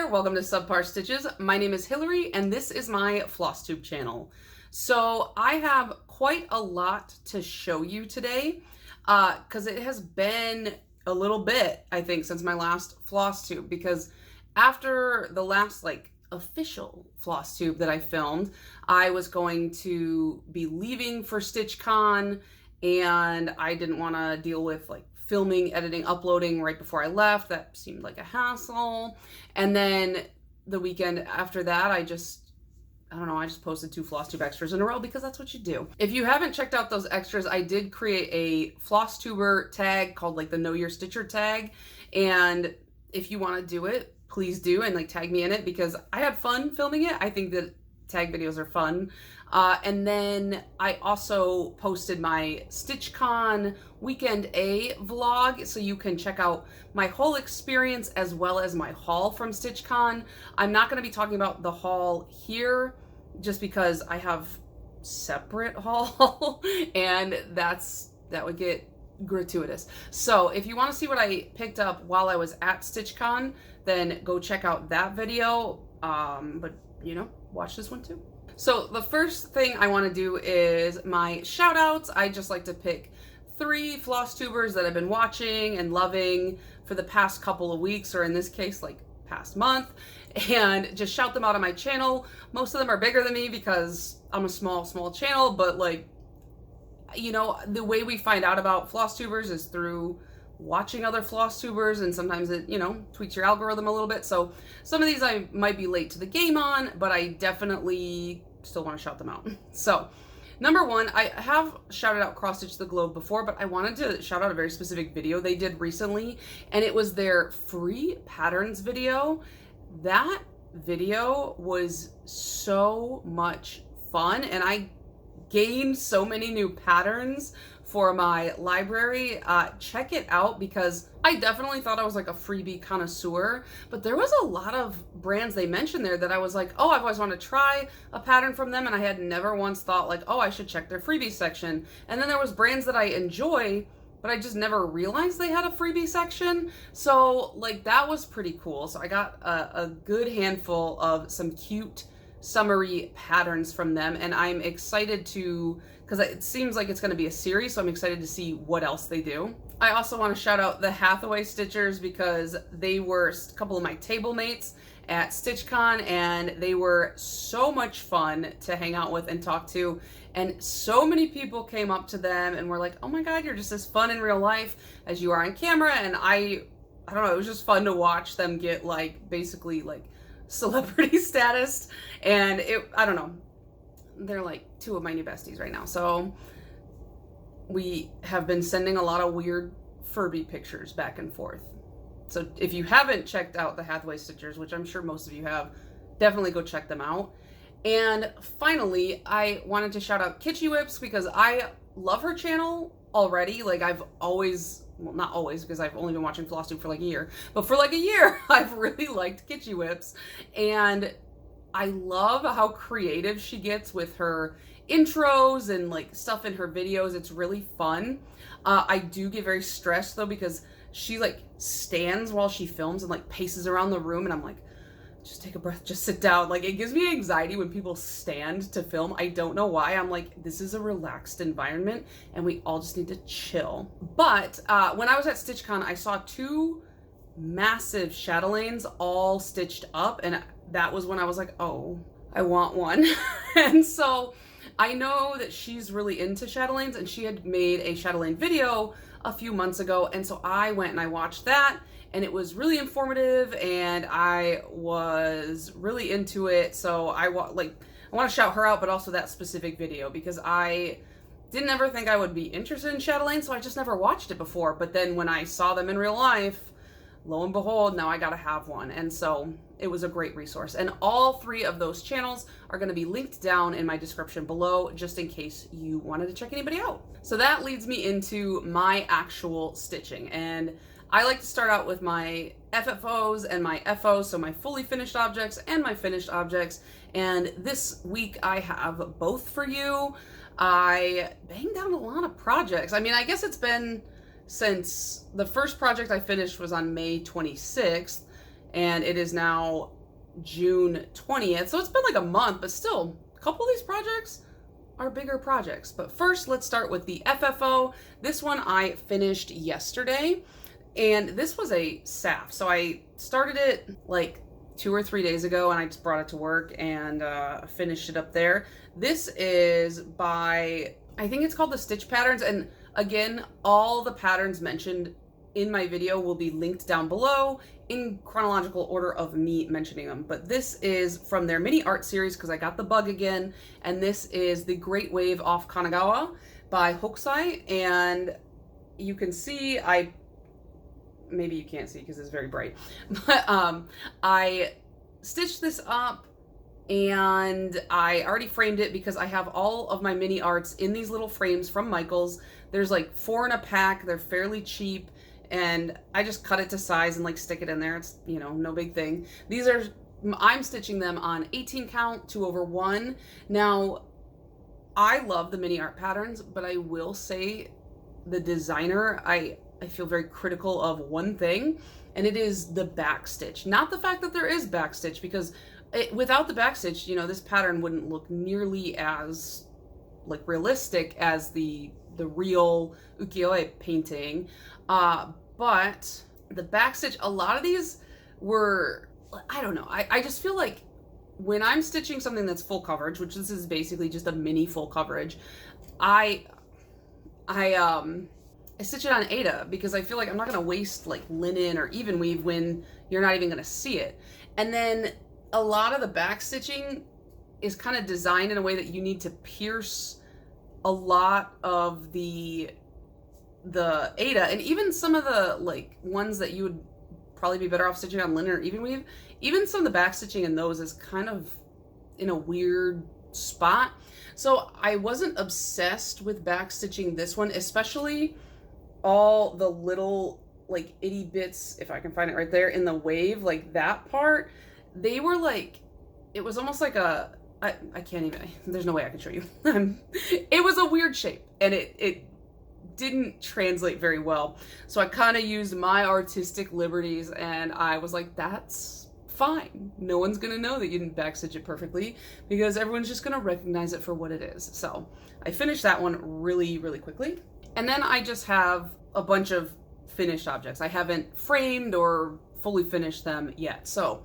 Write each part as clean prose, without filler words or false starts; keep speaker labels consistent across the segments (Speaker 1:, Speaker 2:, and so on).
Speaker 1: there, welcome to Subpar Stitches. My name is Hillary and this is my Flosstube channel. So I have quite a lot to show you today because it has been a little bit, I think, since my last Flosstube, because after the last official Flosstube that I filmed, I was going to be leaving for StitchCon and I didn't want to deal with filming, editing, uploading right before I left. That seemed like a hassle. And then the weekend after that, I just posted 2 Flosstube extras in a row because that's what you do. If you haven't checked out those extras, I did create a Flosstuber tag called the Know Your Stitcher tag. And if you want to do it, please do, and tag me in it because I had fun filming it. I think that tag videos are fun. And then I also posted my StitchCon Weekend A vlog, so you can check out my whole experience as well as my haul from StitchCon. I'm not going to be talking about the haul here just because I have separate haul and that would get gratuitous. So if you want to see what I picked up while I was at StitchCon, then go check out that video. But watch this one too. So the first thing I want to do is my shout outs. I just like to pick 3 Flosstubers that I've been watching and loving for the past couple of weeks, or in this case, past month, and just shout them out on my channel. Most of them are bigger than me because I'm a small channel, but the way we find out about Flosstubers is through watching other Flosstubers, and sometimes it, tweaks your algorithm a little bit. So some of these I might be late to the game on, but I definitely still want to shout them out. So number 1, I have shouted out Cross Stitch the Globe before, but I wanted to shout out a very specific video they did recently, and it was their free patterns video. That video was so much fun, and I gained so many new patterns for my library. Check it out because I definitely thought I was a freebie connoisseur, but there was a lot of brands they mentioned there that I was oh, I've always wanted to try a pattern from them, and I had never once thought oh, I should check their freebie section. And then there was brands that I enjoy, but I just never realized they had a freebie section. So that was pretty cool. So I got a good handful of some cute summery patterns from them, and I'm excited to, because it seems like it's going to be a series, so I'm excited to see what else they do. I also want to shout out the Hathaway Stitchers because they were a couple of my table mates at StitchCon, and they were so much fun to hang out with and talk to, and so many people came up to them and were oh my god, you're just as fun in real life as you are on camera. And I don't know, it was just fun to watch them get basically celebrity status, and I don't know, they're 2 of my new besties right now. So we have been sending a lot of weird Furby pictures back and forth. So if you haven't checked out the Hathaway Stitchers, which I'm sure most of you have, definitely go check them out. And finally, I wanted to shout out Kitschy Whips because I love her channel already. I've always, well, not always, because I've only been watching Flosstube for a year, but for a year, I've really liked Kitschy Whips. And I love how creative she gets with her intros and stuff in her videos. It's really fun. I do get very stressed though because she stands while she films and paces around the room, and I'm just take a breath, just sit down. It gives me anxiety when people stand to film. I don't know why. I'm this is a relaxed environment and we all just need to chill. But when I was at StitchCon, I saw 2 massive chatelaines all stitched up, and that was when I was oh, I want one. And so I know that she's really into chatelaines, and she had made a chatelaine video a few months ago, and so I went and I watched that, and it was really informative, and I was really into it. So I want to shout her out, but also that specific video, because I didn't ever think I would be interested in chatelaine, so I just never watched it before. But then when I saw them in real life, lo and behold, now I gotta have one. And so it was a great resource. And all 3 of those channels are going to be linked down in my description below, just in case you wanted to check anybody out. So that leads me into my actual stitching. And I like to start out with my FFOs and my FOs, so my fully finished objects and my finished objects. And this week I have both for you. I banged down a lot of projects. I mean, I guess it's been since the first project I finished was on May 26th, and it is now June 20th. So it's been like a month, but still, a couple of these projects are bigger projects. But first, let's start with the FFO. This one I finished yesterday, and this was a SAF. So I started it like 2 or 3 days ago, and I just brought it to work and finished it up there. This is by, I think it's called the Stitch Patterns, and again, all the patterns mentioned in my video will be linked down below in chronological order of me mentioning them. But this is from their mini art series because I got the bug again, and this is the Great Wave off Kanagawa by Hokusai. And you can see, maybe you can't see because it's very bright, but I stitched this up and I already framed it because I have all of my mini arts in these little frames from Michaels. There's like 4 in a pack. They're fairly cheap, and I just cut it to size and like stick it in there. It's, you know, no big thing. I'm stitching them on 18 count 2/1. Now, I love the mini art patterns, but I will say the designer, I feel very critical of one thing, and it is the back stitch. Not the fact that there is back stitch, because without the back stitch, you know, this pattern wouldn't look nearly as like realistic as the real ukiyo-e painting. But the back stitch, a lot of these were, I don't know, I just feel like when I'm stitching something that's full coverage, which this is basically just a mini full coverage, I stitch it on Aida because I feel like I'm not going to waste like linen or even weave when you're not even going to see it. And then a lot of the back stitching is kind of designed in a way that you need to pierce a lot of the Aida, and even some of the like ones that you would probably be better off stitching on linen or even weave, even some of the back stitching in those is kind of in a weird spot. So I wasn't obsessed with back stitching this one, especially all the little like itty bits, if I can find it right there in the wave, like that part, they were like, it was almost like a, I can't even, there's no way I can show you. It was a weird shape, and it didn't translate very well. So I kind of used my artistic liberties, and I was like, that's fine. No one's gonna know that you didn't backstitch it perfectly because everyone's just gonna recognize it for what it is. So I finished that one really, really quickly. And then I just have a bunch of finished objects. I haven't framed or fully finished them yet. So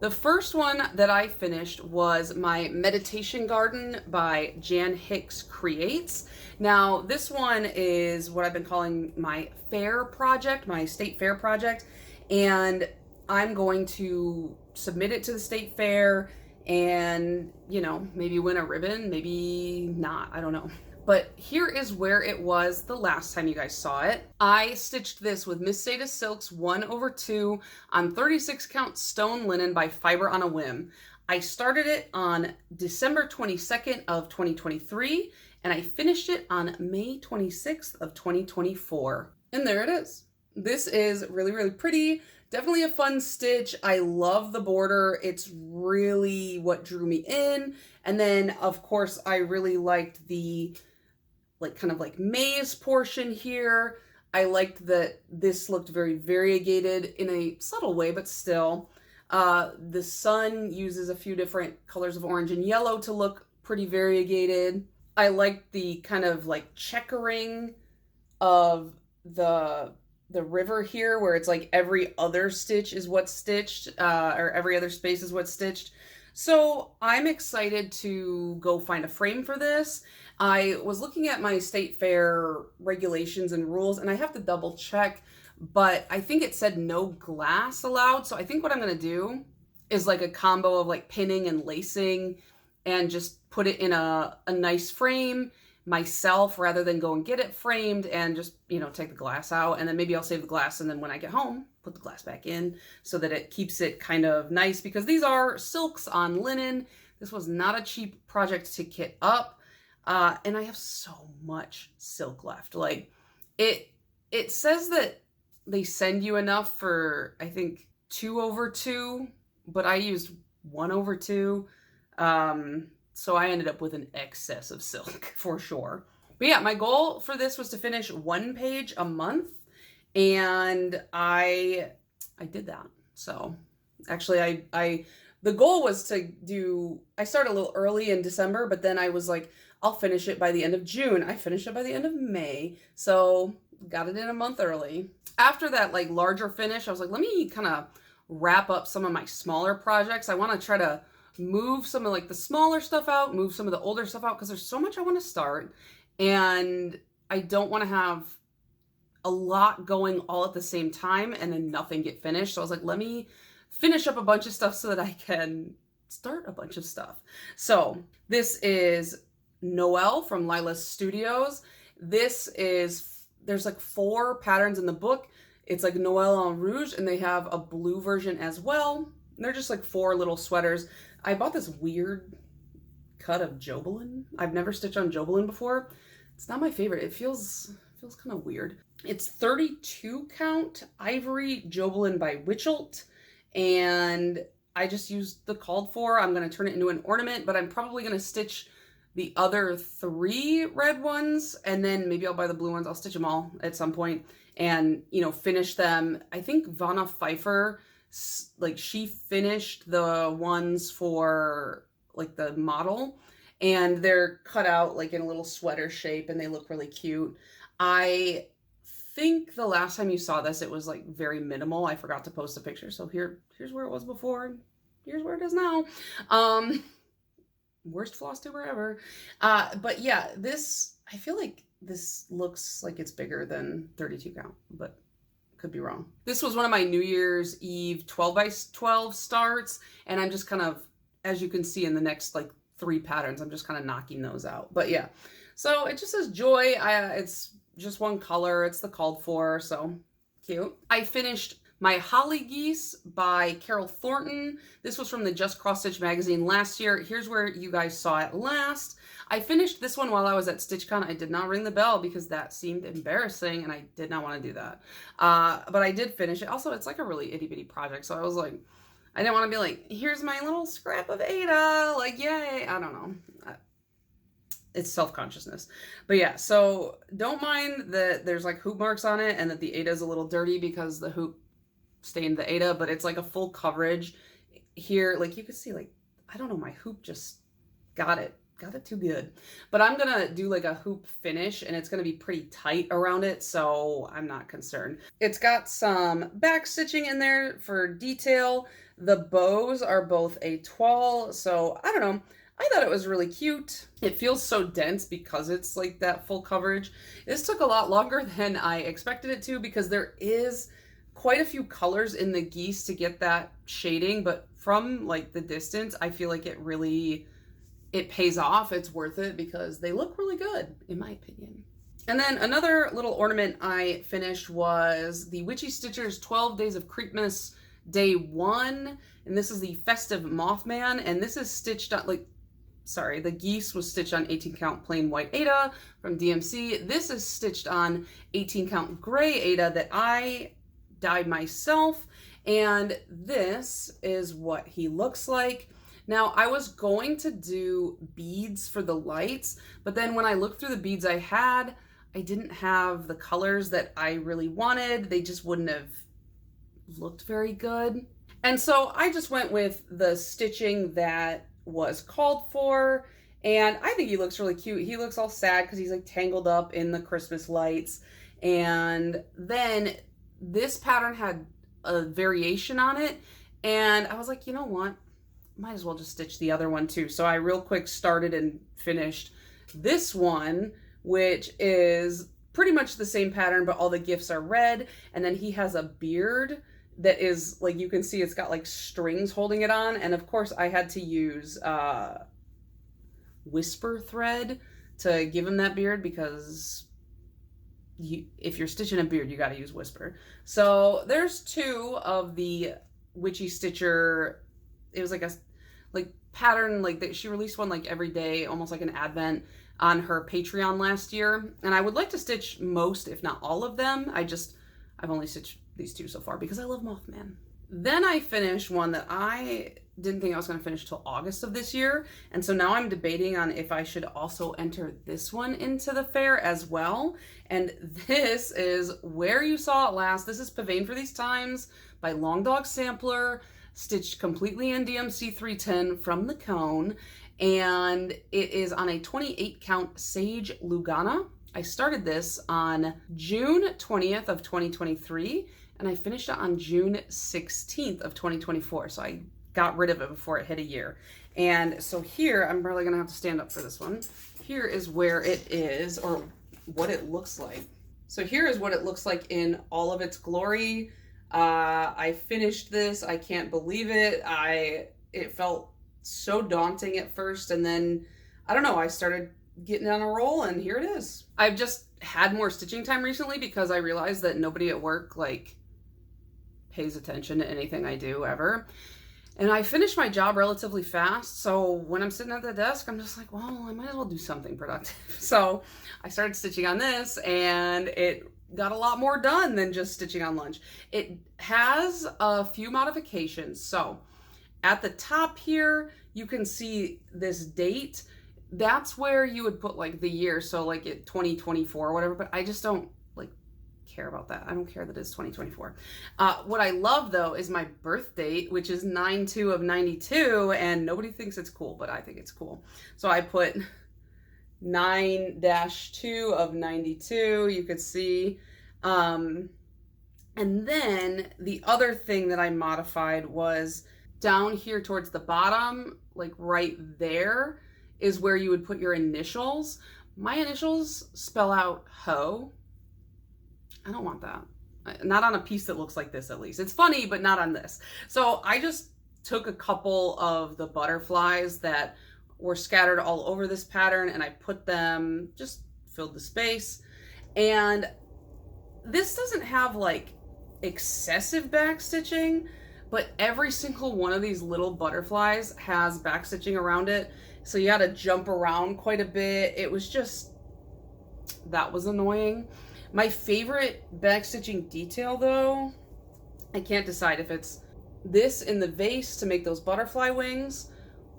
Speaker 1: the first one that I finished was my Meditation Garden by Jan Hicks Creates. Now, this one is what I've been calling my fair project, my state fair project, and I'm going to submit it to the state fair and, you know, maybe win a ribbon, maybe not, I don't know. But here is where it was the last time you guys saw it. I stitched this with Miss Seda Silk's 1/2 on 36 count stone linen by Fiber on a Whim. I started it on December 22nd of 2023, and I finished it on May 26th of 2024. And there it is. This is really, really pretty. Definitely a fun stitch. I love the border. It's really what drew me in. And then, of course, I really liked the like kind of like maze portion here. I liked that this looked very variegated in a subtle way, but still. The sun uses a few different colors of orange and yellow to look pretty variegated. I liked the kind of like checkering of the river here, where it's like every other stitch is what's stitched, or every other space is what's stitched. So I'm excited to go find a frame for this. I was looking at my state fair regulations and rules, and I have to double check, but I think it said no glass allowed. So I think what I'm going to do is like a combo of like pinning and lacing and just put it in a nice frame myself rather than go and get it framed and just, you know, take the glass out. And then maybe I'll save the glass, and then when I get home, put the glass back in so that it keeps it kind of nice, because these are silks on linen. This was not a cheap project to kit up. And I have so much silk left. Like it says that they send you enough for, I think, 2/2, but I used 1/2. So I ended up with an excess of silk for sure. But yeah, my goal for this was to finish 1 page a month, and I did that. So actually I the goal was to I started a little early in December, but then I was like, I'll finish it by the end of June. I finished it by the end of May. So got it in a month early. After that like larger finish, I was like, let me kind of wrap up some of my smaller projects. I want to try to move some of like the smaller stuff out, move some of the older stuff out, because there's so much I want to start. And I don't want to have a lot going all at the same time and then nothing get finished. So I was like, let me finish up a bunch of stuff so that I can start a bunch of stuff. So this is Noelle from Lila's Studios. There's like 4 patterns in the book. It's like Noelle en Rouge, and they have a blue version as well. They're just like 4 little sweaters. I bought this weird cut of Jobelin. I've never stitched on Jobelin before. It's not my favorite. It feels kind of weird. It's 32 count ivory Jobelin by Witchelt, and I just used the called for. I'm going to turn it into an ornament, but I'm probably going to stitch the other 3 red ones, and then maybe I'll buy the blue ones. I'll stitch them all at some point and, you know, finish them. I think Vanna Pfeiffer, like, she finished the ones for like the model, and they're cut out like in a little sweater shape, and they look really cute. I think the last time you saw this, it was like very minimal. I forgot to post a picture. So here's where it was before. Here's where it is now. Worst Flosstuber ever. But yeah, I feel like this looks like it's bigger than 32 count, but could be wrong. This was one of my New Year's Eve 12 by 12 starts, and I'm just kind of, as you can see in the next like 3 patterns, I'm just kind of knocking those out. But yeah, so it just says Joy. It's just one color. It's the called for, so cute. I finished my Holly Geese by Carol Thornton. This was from the Just Cross Stitch magazine last year. Here's where you guys saw it last. I finished this one while I was at StitchCon. I did not ring the bell because that seemed embarrassing and I did not want to do that. But I did finish it. Also, it's like a really itty bitty project. So I was like, I didn't want to be like, here's my little scrap of Ada. Like, yay. I don't know. It's self-consciousness. But yeah, so don't mind that there's like hoop marks on it and that the Ada is a little dirty because the hoop stained the Ada, but it's like a full coverage here. Like you can see, like, I don't know, my hoop just got it too good. But I'm gonna do like a hoop finish and it's gonna be pretty tight around it, so I'm not concerned. It's got some back stitching in there for detail. The bows are both a toile, so I don't know. I thought it was really cute. It feels so dense because it's like that full coverage. This took a lot longer than I expected it to because there is quite a few colors in the Geese to get that shading, but from like the distance, I feel like it pays off. It's worth it because they look really good, in my opinion. And then another little ornament I finished was the Witchy Stitchers 12 Days of Creepmas Day 1. And this is the Festive Mothman. And this is stitched on, the Geese was stitched on 18 count plain white Ada from DMC. This is stitched on 18 count gray Ada that I dyed myself. And this is what he looks like. Now, I was going to do beads for the lights, but then when I looked through the beads I didn't have the colors that I really wanted. They just wouldn't have looked very good. And so I just went with the stitching that was called for, and I think he looks really cute. He looks all sad because he's like tangled up in the Christmas lights. And then this pattern had a variation on it, and I was like, you know what? Might as well just stitch the other one too. So I real quick started and finished this one, which is pretty much the same pattern, but all the gifts are red. And then he has a beard that is like, you can see it's got like strings holding it on. And of course I had to use whisper thread to give him that beard because if you're stitching a beard, you got to use whisper. So there's 2 of the Witchy Stitcher. It was like a pattern, like that she released one like every day, almost like an advent on her Patreon last year. And I would like to stitch most, if not all of them. I've only stitched these 2 so far because I love Mothman. Then I finished one that I didn't think I was going to finish till August of this year. And so now I'm debating on if I should also enter this one into the fair as well. And this is Where You Saw It Last. This is Pavane for These Times by Long Dog Sampler. stitched completely in DMC 310 from the cone, and it is on a 28 count Sage Lugana. I started this on June 20th of 2023, and I finished it on June 16th of 2024. So I got rid of it before it hit a year. And so here, I'm probably gonna have to stand up for this one. Here is where it is, or what it looks like. So here is what it looks like in all of its glory. I finished this, I can't believe it. It felt so daunting at first, and then, I don't know, I started getting on a roll, and here it is. I've just had more stitching time recently because I realized that nobody at work, like, pays attention to anything I do ever. And I finished my job relatively fast, so when I'm sitting at the desk, I'm just like, well, I might as well do something productive. So I started stitching on this, and it got a lot more done than just stitching on lunch. It has a few modifications. So at the top here, you can see this date. That's where you would put like the year, so like it 2024 or whatever, but I just don't like care about that. I don't care that it's 2024. What I love though is my birth date, which is 9/2 of 92, and nobody thinks it's cool, but I think it's cool. So I put 9-2 of 92, you could see. And then the other thing that I modified was down here towards the bottom, like right there, is where you would put your initials. My initials spell out ho. I don't want that. Not on a piece that looks like this, at least. It's funny, but not on this. So I just took a couple of the butterflies that were scattered all over this pattern, and I put them, just filled the space. And this doesn't have like excessive back stitching, but every single one of these little butterflies has back stitching around it. So you had to jump around quite a bit. It was just, that was annoying. My favorite backstitching detail though, I can't decide if it's this in the vase to make those butterfly wings,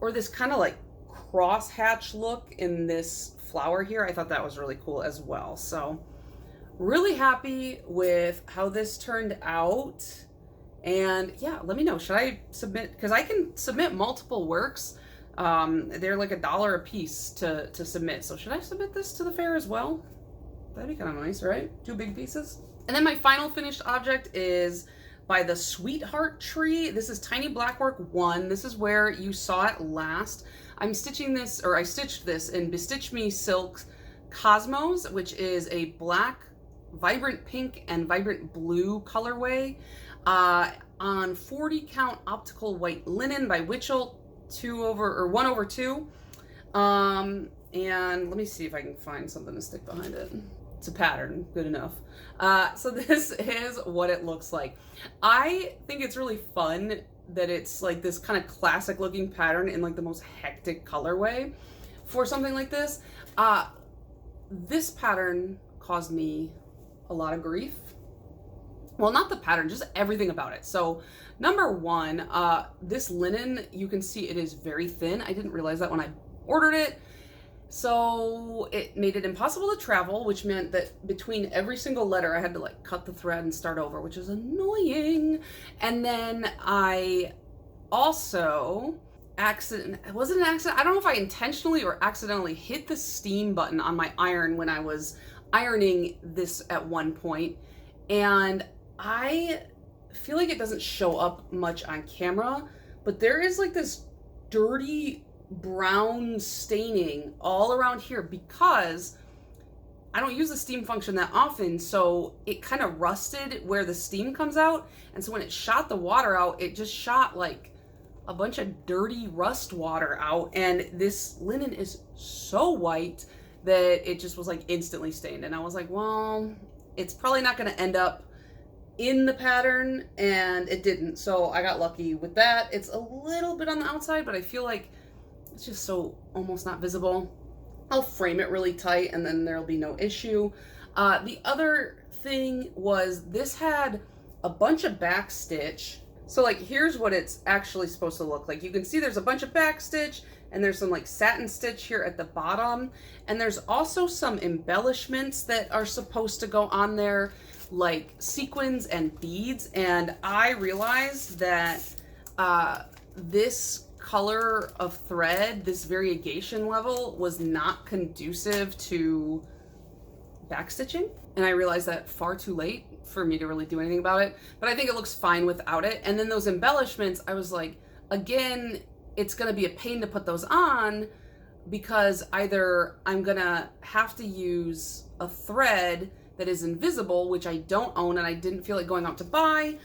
Speaker 1: or this kind of like cross hatch look in this flower here. I thought that was really cool as well. So really happy with how this turned out. And yeah, let me know, should I submit, because I can submit multiple works. They're like $1 a piece to submit. So should I submit this to the fair as well? That'd be kind of nice, right? 2 big pieces. And then my final finished object is by the Sweetheart Tree. This is Tiny Blackwork 1. This is where you saw it last. I'm stitching this, or I stitched this in Bestitch Me Silk Cosmos, which is a black, vibrant pink, and vibrant blue colorway on 40 count optical white linen by Witchell 1/2. And let me see if I can find something to stick behind it. It's a pattern, good enough. So this is what it looks like. I think it's really fun that it's like this kind of classic looking pattern in like the most hectic colorway for something like this. This pattern caused me a lot of grief. Well, not the pattern, just everything about it. So number one, this linen, you can see it is very thin. I didn't realize that when I ordered it. So it made it impossible to travel, which meant that between every single letter I had to like cut the thread and start over, which is annoying. And then I also it wasn't an accident, I don't know if I intentionally or accidentally hit the steam button on my iron when I was ironing this at one point, and I feel like it doesn't show up much on camera, but there is like this dirty brown staining all around here because I don't use the steam function that often, so it kind of rusted where the steam comes out, and so when it shot the water out, it just shot like a bunch of dirty rust water out, and this linen is so white that it just was like instantly stained. And I was like, well, it's probably not going to end up in the pattern, and it didn't, so I got lucky with that. It's a little bit on the outside, but I feel like it's just so almost not visible. I'll frame it really tight and then there'll be no issue. The other thing was this had a bunch of back stitch. So like here's what it's actually supposed to look like. You can see there's a bunch of back stitch and there's some like satin stitch here at the bottom. And there's also some embellishments that are supposed to go on there, like sequins and beads. And I realized that this color of thread, this variegation level, was not conducive to backstitching. And I realized that far too late for me to really do anything about it. But I think it looks fine without it. And then those embellishments, I was like, again, it's gonna be a pain to put those on because either I'm gonna have to use a thread that is invisible, which I don't own and I didn't feel like going out to buy,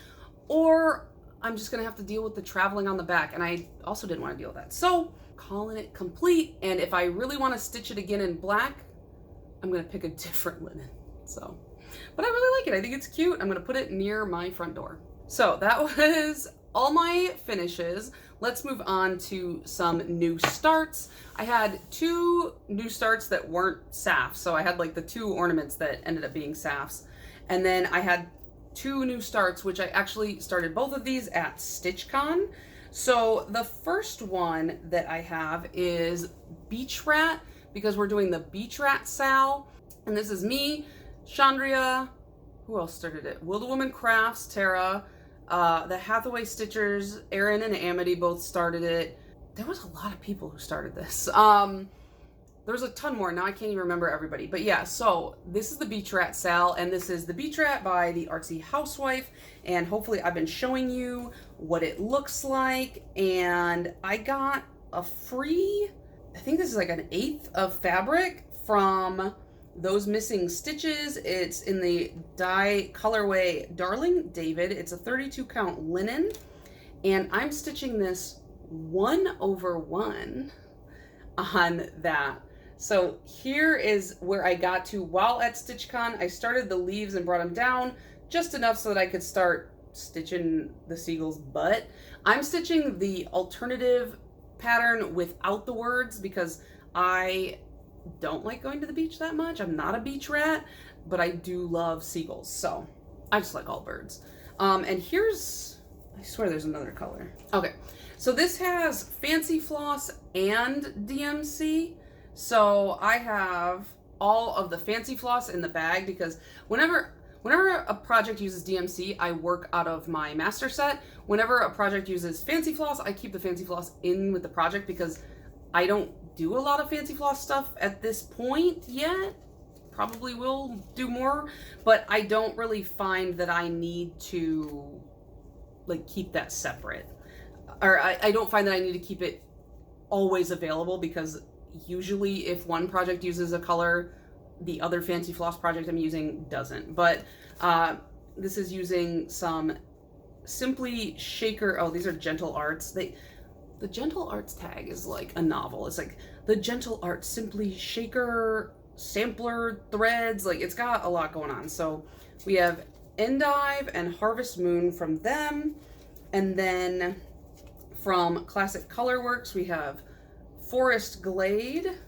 Speaker 1: or I'm just gonna have to deal with the traveling on the back, and I also didn't want to deal with that. So, calling it complete, and if I really want to stitch it again in black, I'm gonna pick a different linen. So, but I really like it. I think it's cute. I'm gonna put it near my front door. So that was all my finishes. Let's move on to some new starts. I had 2 new starts that weren't safs. So I had like the 2 ornaments that ended up being safs. And then I had 2 new starts, which I actually started both of these at StitchCon. So the first one that I have is Beach Rat, because we're doing the Beach Rat Sal. And this is me, Chandria, who else started it? Wilderwoman Crafts, Tara, the Hathaway Stitchers, Erin and Amity both started it. There was a lot of people who started this. There was a ton more. Now I can't even remember everybody. But yeah, so this is the Beach Rat Sal, and this is the Beach Rat by the Artsy Housewife. And hopefully I've been showing you what it looks like. And I got a free, I think this is like an 1/8 of fabric from those missing stitches. It's in the dye colorway Darling David. It's a 32 count linen, and I'm stitching this 1/1 on that. So here is where I got to while at StitchCon. I started the leaves and brought them down just enough so that I could start stitching the seagull's butt. I'm stitching the alternative pattern without the words because I don't like going to the beach that much. I'm not a beach rat, but I do love seagulls, so I just like all birds. And here's, I swear there's another color. Okay, so this has Fancy Floss and DMC. So I have all of the Fancy Floss in the bag because whenever a project uses DMC, I work out of my master set. Whenever a project uses Fancy Floss, I keep the Fancy Floss in with the project because I don't do a lot of Fancy Floss stuff at this point yet. Probably will do more, but I don't really find that I need to like keep that separate. Or I don't find that I need to keep it always available because usually if one project uses a color, the other Fancy Floss project I'm using doesn't. But this is using some Simply Shaker, oh, these are Gentle Arts. The Gentle Arts tag is like a novel. It's like the Gentle Arts Simply Shaker sampler threads. Like it's got a lot going on. So we have Endive and Harvest Moon from them. And then from Classic Colorworks, we have Forest Glade,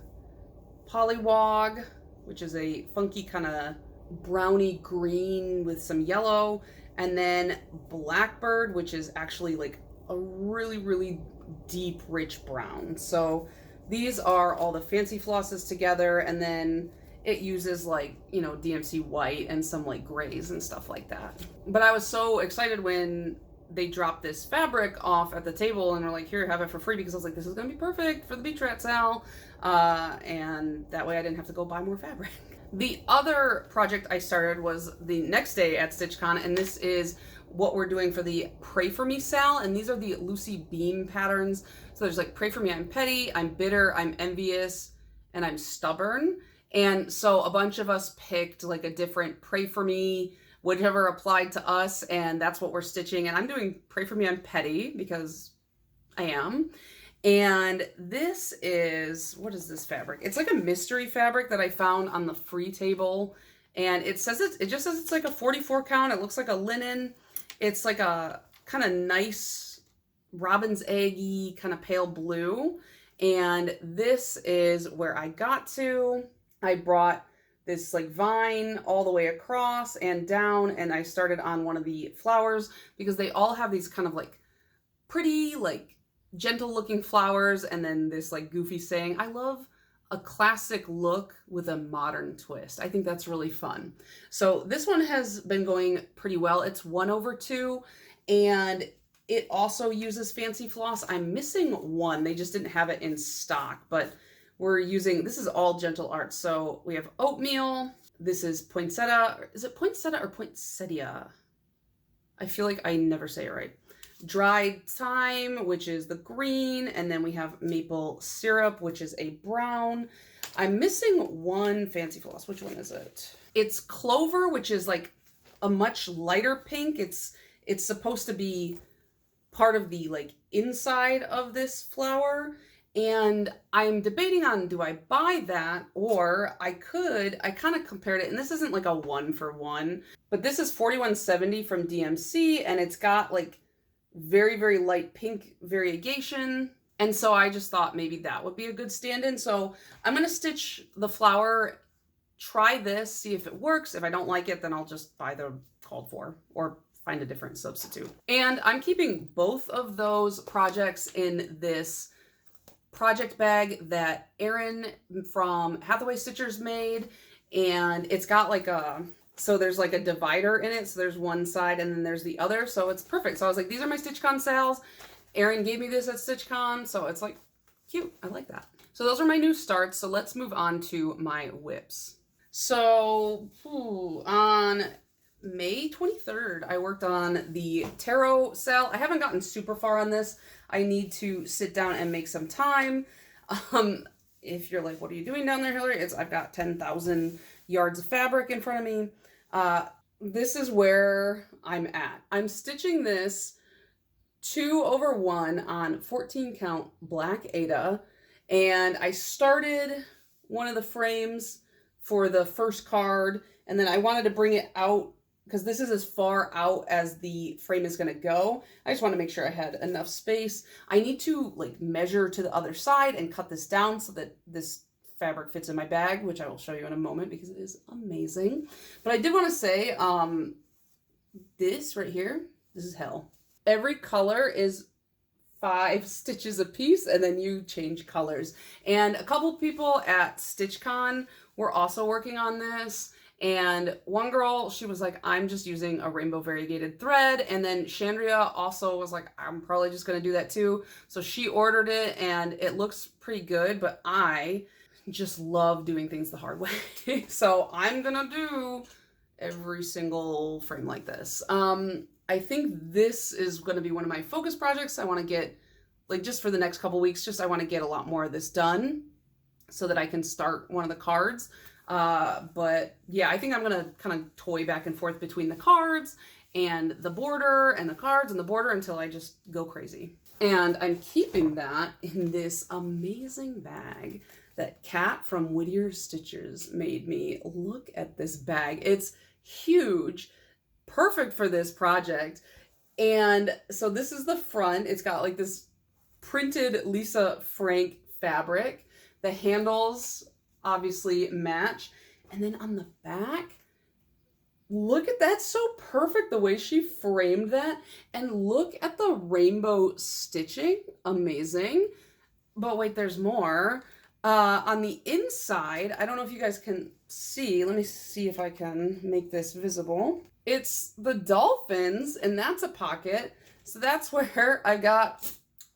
Speaker 1: Polywog, which is a funky kind of browny green with some yellow. And then Blackbird, which is actually like a really, really deep, rich brown. So these are all the Fancy Flosses together, and then it uses like, you know, DMC white and some like grays and stuff like that. But I was so excited when they dropped this fabric off at the table and were like, here, have it for free, because I was like, this is gonna be perfect for the Beach Rat Sal. And that way I didn't have to go buy more fabric. The other project I started was the next day at StitchCon, and this is what we're doing for the Pray For Me Sal, and these are the Lucy Beam patterns. So there's like Pray For Me, I'm petty, I'm bitter, I'm envious, and I'm stubborn. And so a bunch of us picked like a different Pray For Me, whatever applied to us, and that's what we're stitching. And I'm doing Pray For Me, I'm petty, because I am. And this is, what is this fabric? It's like a mystery fabric that I found on the free table. And it says it just says it's like a 44 count. It looks like a linen. It's like a kind of nice robin's eggy kind of pale blue. And this is where I got to. I brought this like vine all the way across and down, and I started on one of the flowers because they all have these kind of like pretty, like gentle looking flowers, and then this like goofy saying. I love a classic look with a modern twist. I think that's really fun. So this one has been going pretty well. It's 1/2, and it also uses fancy floss. I'm missing one. They just didn't have it in stock, but we're using, this is all Gentle Art. So we have oatmeal. This is poinsettia. Is it poinsettia or poinsettia? I feel like I never say it right. Dried thyme, which is the green, and then we have maple syrup, which is a brown. I'm missing one fancy floss. Which one is it? It's clover, which is like a much lighter pink. It's supposed to be part of the like inside of this flower, and I'm debating on, do I buy that, or I kind of compared it, and this isn't like a 1-for-1, but this is 4170 from DMC, and it's got like very, very light pink variegation. And so I just thought maybe that would be a good stand-in. So I'm going to stitch the flower, try this, see if it works. If I don't like it, then I'll just buy the called for or find a different substitute. And I'm keeping both of those projects in this project bag that Erin from Hathaway Stitchers made. And it's got like a, so there's like a divider in it. So there's one side and then there's the other. So it's perfect. So I was like, these are my StitchCon sales. Erin gave me this at StitchCon. So it's like cute. I like that. So those are my new starts. So let's move on to my whips. So on May 23rd, I worked on the tarot sale. I haven't gotten super far on this. I need to sit down and make some time. If you're like, what are you doing down there, Hillary? I've got 10,000 yards of fabric in front of me. This is where I'm at. I'm stitching this 2/1 on 14 count black Aida, and I started one of the frames for the first card, and then I wanted to bring it out because this is as far out as the frame is going to go. I just want to make sure I had enough space. I need to like measure to the other side and cut this down so that this fabric fits in my bag, which I will show you in a moment because it is amazing. But I did want to say, this right here, this is hell. Every color is 5 stitches a piece, and then you change colors. And a couple people at StitchCon were also working on this. And one girl, she was like, I'm just using a rainbow variegated thread. And then Chandria also was like, I'm probably just going to do that too. So she ordered it and it looks pretty good, but I just love doing things the hard way. So I'm going to do every single frame like this. I think this is going to be one of my focus projects. I want to get, like, just for the next couple weeks, I want to get a lot more of this done so that I can start one of the cards. But yeah, I think I'm going to kind of toy back and forth between the cards and the border and the cards and the border until I just go crazy. And I'm keeping that in this amazing bag that Kat from Whittier Stitchers made me. Look at this bag. It's huge, perfect for this project. And so this is the front. It's got like this printed Lisa Frank fabric. The handles obviously match. And then on the back, look at that. So perfect the way she framed that. And look at the rainbow stitching. Amazing. But wait, there's more. On the inside, I don't know if you guys can see. Let me see if I can make this visible. It's the dolphins, and that's a pocket. So that's where I got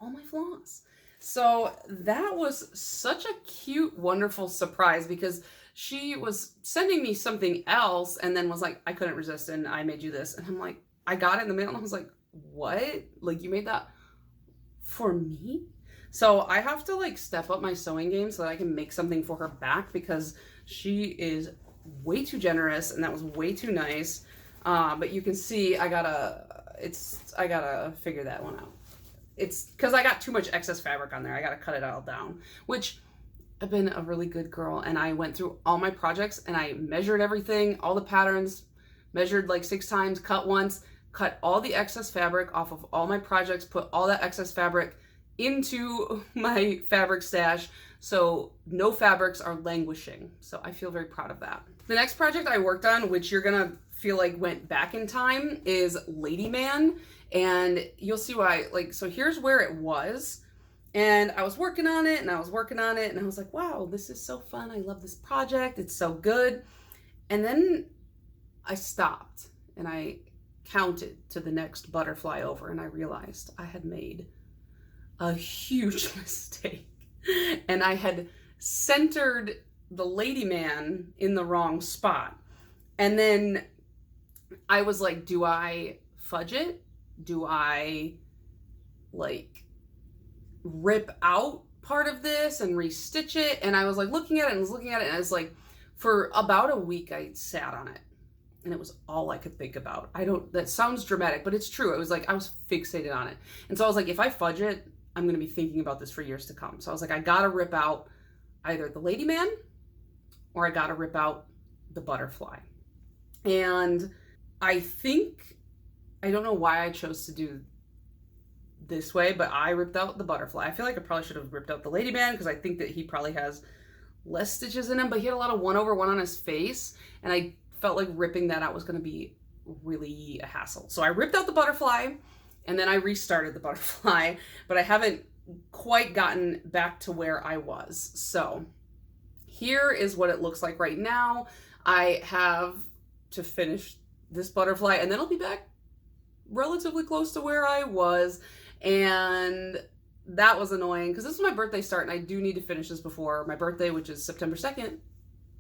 Speaker 1: all my floss. So that was such a cute, wonderful surprise because she was sending me something else and then was like, I couldn't resist and I made you this. And I'm like, I got it in the mail and I was like, what? Like, you made that for me? So I have to like step up my sewing game so that I can make something for her back because she is way too generous and that was way too nice. But you can see I gotta figure that one out. It's because I got too much excess fabric on there. I gotta cut it all down, which I've been a really good girl and I went through all my projects and I measured everything, all the patterns, measured like 6 times, cut once, cut all the excess fabric off of all my projects, put all that excess fabric into my fabric stash so no fabrics are languishing. So I feel very proud of that. The next project I worked on, which you're gonna feel like went back in time, is Ladyman. And you'll see why. Like, so here's where it was. And I was working on it and I was working on it and I was like, wow, this is so fun. I love this project. It's so good. And then I stopped and I counted to the next butterfly over, and I realized I had made a huge mistake. And I had centered the lady man in the wrong spot. And then I was like, do I fudge it? Do I like rip out part of this and restitch it? And I was like looking at it and was looking at it, and I was like, for about a week I sat on it, and it was all I could think about. That sounds dramatic, but it's true. It was like I was fixated on it. And so I was like, if I fudge it, I'm going to be thinking about this for years to come. So I was like, I got to rip out either the lady man or I got to rip out the butterfly. And I don't know why I chose to do this way, but I ripped out the butterfly. I feel like I probably should have ripped out the lady man because I think that he probably has less stitches in him, but he had a lot of 1/1 on his face, and I felt like ripping that out was going to be really a hassle. So I ripped out the butterfly, and then I restarted the butterfly, but I haven't quite gotten back to where I was. So here is what it looks like right now. I have to finish this butterfly, and then I'll be back relatively close to where I was. And that was annoying because this is my birthday start, and I do need to finish this before my birthday, which is September 2nd,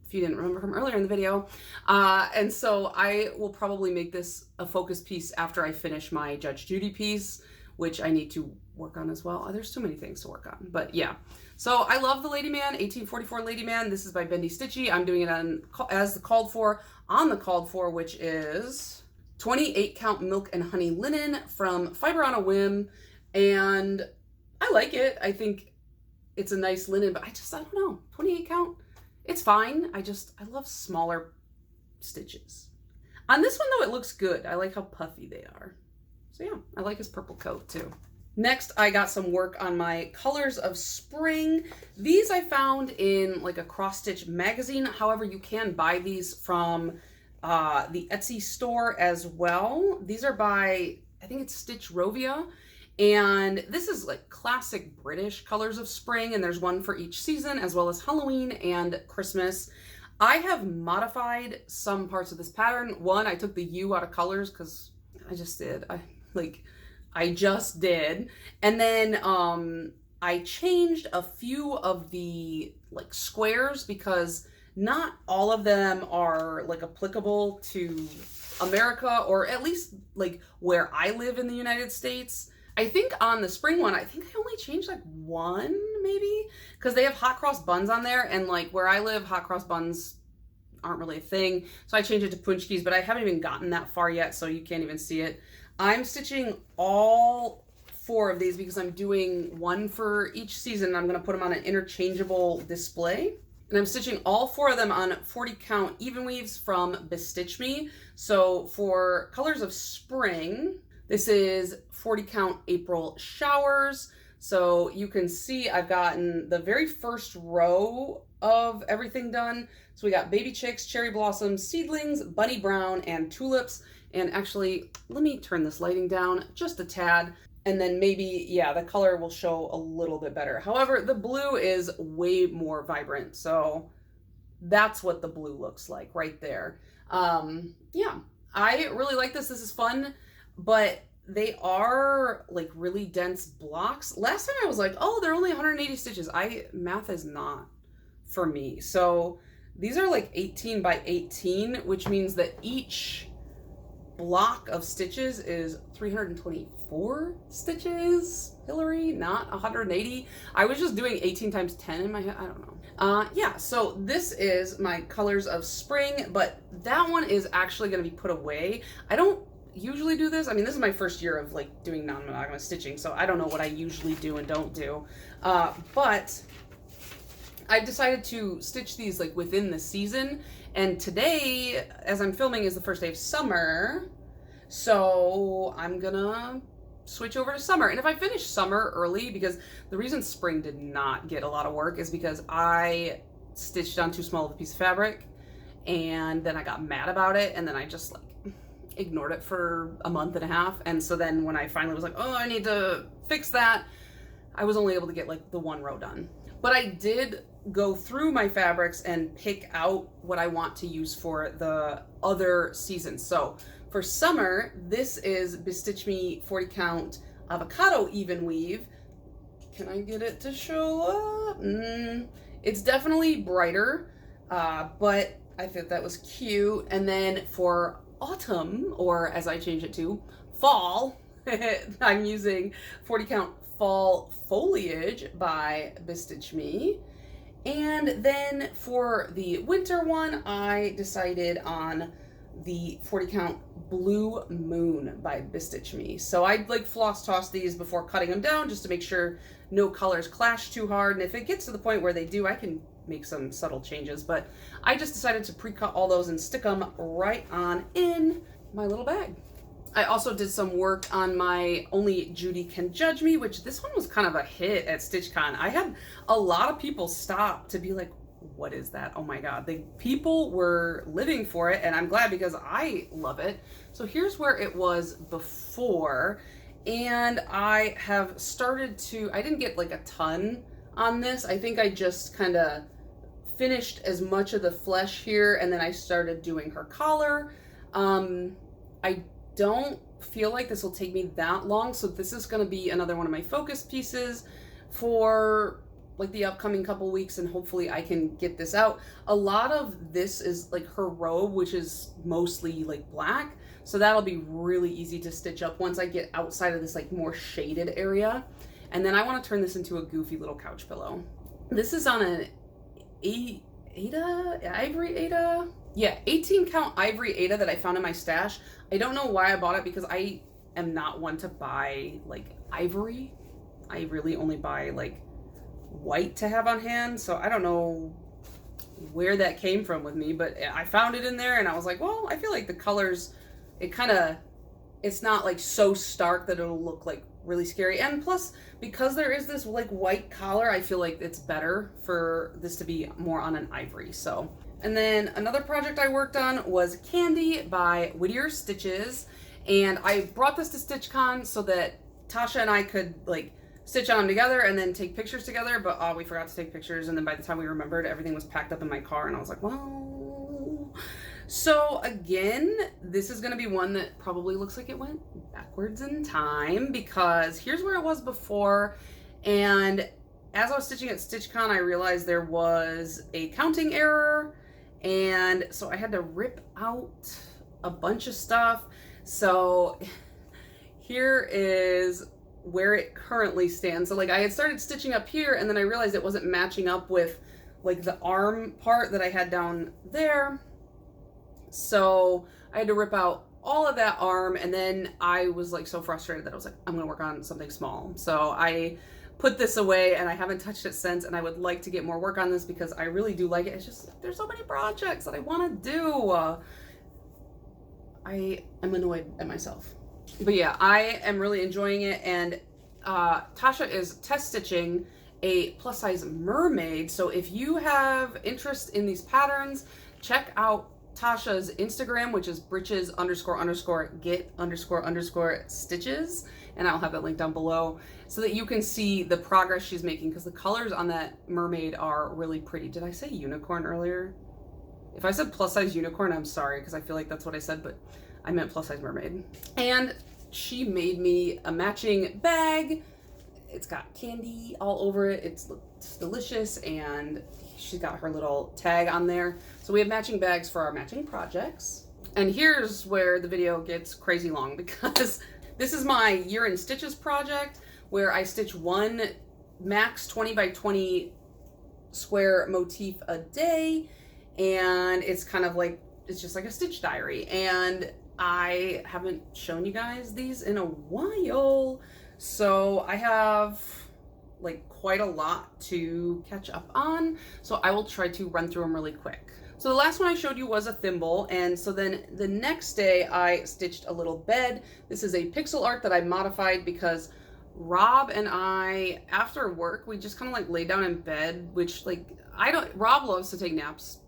Speaker 1: if you didn't remember from earlier in the video. And so I will probably make this a focus piece after I finish my Judge Judy piece, which I need to work on as well. There's too many things to work on, but yeah. So I love the Lady Man, 1844 Lady Man. This is by Bendy Stitchy. I'm doing it on the called for, which is 28 count milk and honey linen from Fiber on a Whim. And I like it. I think it's a nice linen, but I don't know, 28 count, it's fine. I love smaller stitches. On this one though, it looks good. I like how puffy they are. So yeah, I like his purple coat too. Next, I got some work on my Colors of Spring. These I found in like a cross stitch magazine. However, you can buy these from the Etsy store as well. These are by, I think it's Stitch Rovia. And this is like classic British Colors of Spring, and there's one for each season as well as Halloween and Christmas. I have modified some parts of this pattern. One, I took the U out of colors because I just did. I just did. And then I changed a few of the like squares because not all of them are like applicable to America, or at least like where I live in the United States. I think on the spring one, I think I only changed like one maybe, because they have hot cross buns on there, and like where I live, hot cross buns aren't really a thing. So I changed it to punchkis, but I haven't even gotten that far yet, so you can't even see it. I'm stitching all 4 of these because I'm doing one for each season, and I'm going to put them on an interchangeable display. And I'm stitching all 4 of them on 40 count even weaves from Bestitch Me. So for Colors of Spring, this is 40 count April Showers. So you can see I've gotten the very first row of everything done. So we got baby chicks, cherry blossoms, seedlings, bunny brown, and tulips. And actually, let me turn this lighting down just a tad, and then maybe, yeah, the color will show a little bit better. However, the blue is way more vibrant, so that's what the blue looks like right there. Yeah, I really like this. This is fun, but they are like really dense blocks. Last time I was like, oh, they're only 180 stitches. Math is not for me. So these are like 18 by 18, which means that each block of stitches is 324 stitches, Hillary, not 180. I was just doing 18 times 10 in my head. I don't know. Yeah, so this is my Colors of Spring, but that one is actually going to be put away. I don't usually do this. I mean, this is my first year of like doing non-monogamous stitching, so I don't know what I usually do and don't do. But I've decided to stitch these like within the season, and today, as I'm filming, is the first day of summer, so I'm gonna switch over to summer. And if I finish summer early, because the reason spring did not get a lot of work is because I stitched on too small of a piece of fabric, and then I got mad about it, and then I just like ignored it for a month and a half. And so then when I finally was like, oh, I need to fix that, I was only able to get like the 1 row done. But I did go through my fabrics and pick out what I want to use for the other seasons. So for summer, this is Bestitch Me 40 count avocado even weave. Can I get it to show up? It's definitely brighter, but I thought that was cute. And then for autumn, or as I change it to fall, I'm using 40 count fall foliage by Bestitch Me. And then for the winter one, I decided on the 40 count blue moon by Bestitch Me. So I like floss toss these before cutting them down just to make sure no colors clash too hard. And if it gets to the point where they do, I can make some subtle changes, but I just decided to pre-cut all those and stick them right on in my little bag. I also did some work on my Only Judy Can Judge Me, which this one was kind of a hit at StitchCon. I had a lot of people stop to be like, what is that? Oh my God. People were living for it, and I'm glad because I love it. So here's where it was before, and I have started to, I didn't get like a ton on this. I think I just kind of finished as much of the flesh here, and then I started doing her collar. I don't feel like this will take me that long, so this is going to be another one of my focus pieces for like the upcoming couple weeks, and hopefully I can get this out. A lot of this is like her robe, which is mostly like black, so that'll be really easy to stitch up once I get outside of this like more shaded area. And then I want to turn this into a goofy little couch pillow. This is on an ivory Ada? Yeah, 18 count ivory Ada that I found in my stash. I don't know why I bought it because I am not one to buy like ivory. I really only buy like white to have on hand, so I don't know where that came from with me, but I found it in there and I was like, well, I feel like the colors, it's not like so stark that it'll look like really scary. And plus, because there is this like white collar, I feel like it's better for this to be more on an ivory. So, and then another project I worked on was Candy by Whittier Stitches, and I brought this to StitchCon so that Tasha and I could like stitch on them together and then take pictures together, but we forgot to take pictures, and then by the time we remembered, everything was packed up in my car, and I was like, well. So again, this is gonna be one that probably looks like it went backwards in time, because here's where it was before, and as I was stitching at StitchCon, I realized there was a counting error, and so I had to rip out a bunch of stuff. So here is where it currently stands. So like I had started stitching up here, and then I realized it wasn't matching up with like the arm part that I had down there. So I had to rip out all of that arm, and then I was like so frustrated that I was like, I'm gonna work on something small. So I put this away and I haven't touched it since, and I would like to get more work on this because I really do like it. It's just, there's so many projects that I want to do. I am annoyed at myself. But yeah, I am really enjoying it, and Tasha is test stitching a plus size mermaid. So if you have interest in these patterns, check out Tasha's Instagram, which is britches__get__stitches, and I'll have that link down below so that you can see the progress she's making, because the colors on that mermaid are really pretty. Did I say unicorn earlier? If I said plus size unicorn, I'm sorry, because I feel like that's what I said, but I meant plus size mermaid. And she made me a matching bag. It's got candy all over it. It's delicious, and she's got her little tag on there. So we have matching bags for our matching projects. And here's where the video gets crazy long, because this is my year in stitches project where I stitch one max 20 by 20 square motif a day, and it's kind of like, it's just like a stitch diary. And I haven't shown you guys these in a while, so I have like quite a lot to catch up on, so I will try to run through them really quick. So the last one I showed you was a thimble, and so then the next day I stitched a little bed. This is a pixel art that I modified because Rob and I, after work, we just kind of like lay down in bed, which like, Rob loves to take naps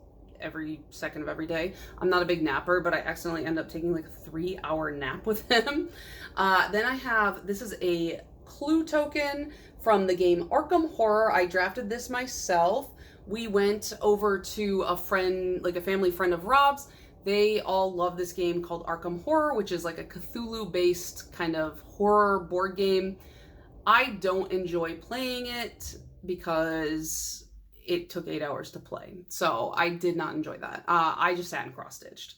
Speaker 1: every second of every day. I'm not a big napper, but I accidentally end up taking like a 3-hour nap with him. Then I have, this is a clue token from the game Arkham Horror. I drafted this myself. We went over to a friend, like a family friend of Rob's. They all love this game called Arkham Horror, which is like a Cthulhu-based kind of horror board game. I don't enjoy playing it because it took 8 hours to play. So I did not enjoy that. I just sat and cross-stitched.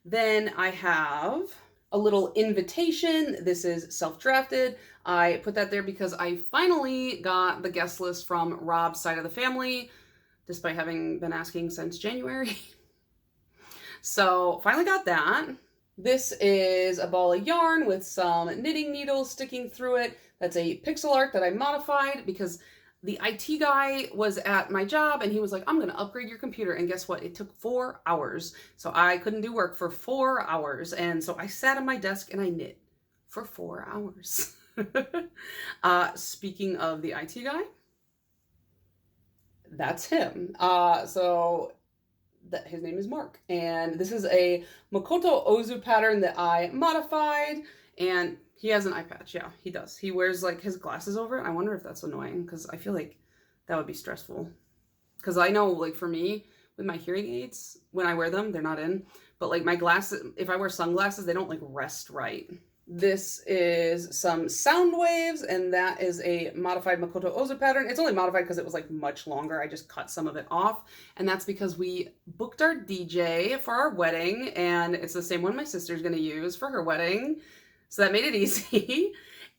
Speaker 1: Then I have a little invitation. This is self-drafted. I put that there because I finally got the guest list from Rob's side of the family, despite having been asking since January. So finally got that. This is a ball of yarn with some knitting needles sticking through it. That's a pixel art that I modified because the IT guy was at my job and he was like, I'm going to upgrade your computer. And guess what? It took 4 hours. So I couldn't do work for 4 hours. And so I sat at my desk and I knit for 4 hours. Speaking of the IT guy, that's him. His name is Mark, and this is a Makoto Ozu pattern that I modified, and he has an eye patch. Yeah, he does. He wears like his glasses over it. I wonder if that's annoying because I feel like that would be stressful. Because I know, like, for me, with my hearing aids, when I wear them, they're not in, but like my glasses, if I wear sunglasses, they don't like rest right. This is some sound waves, and that is a modified Makoto Ozu pattern. It's only modified because it was like much longer. I just cut some of it off, and that's because we booked our DJ for our wedding, and it's the same one my sister's going to use for her wedding, so that made it easy.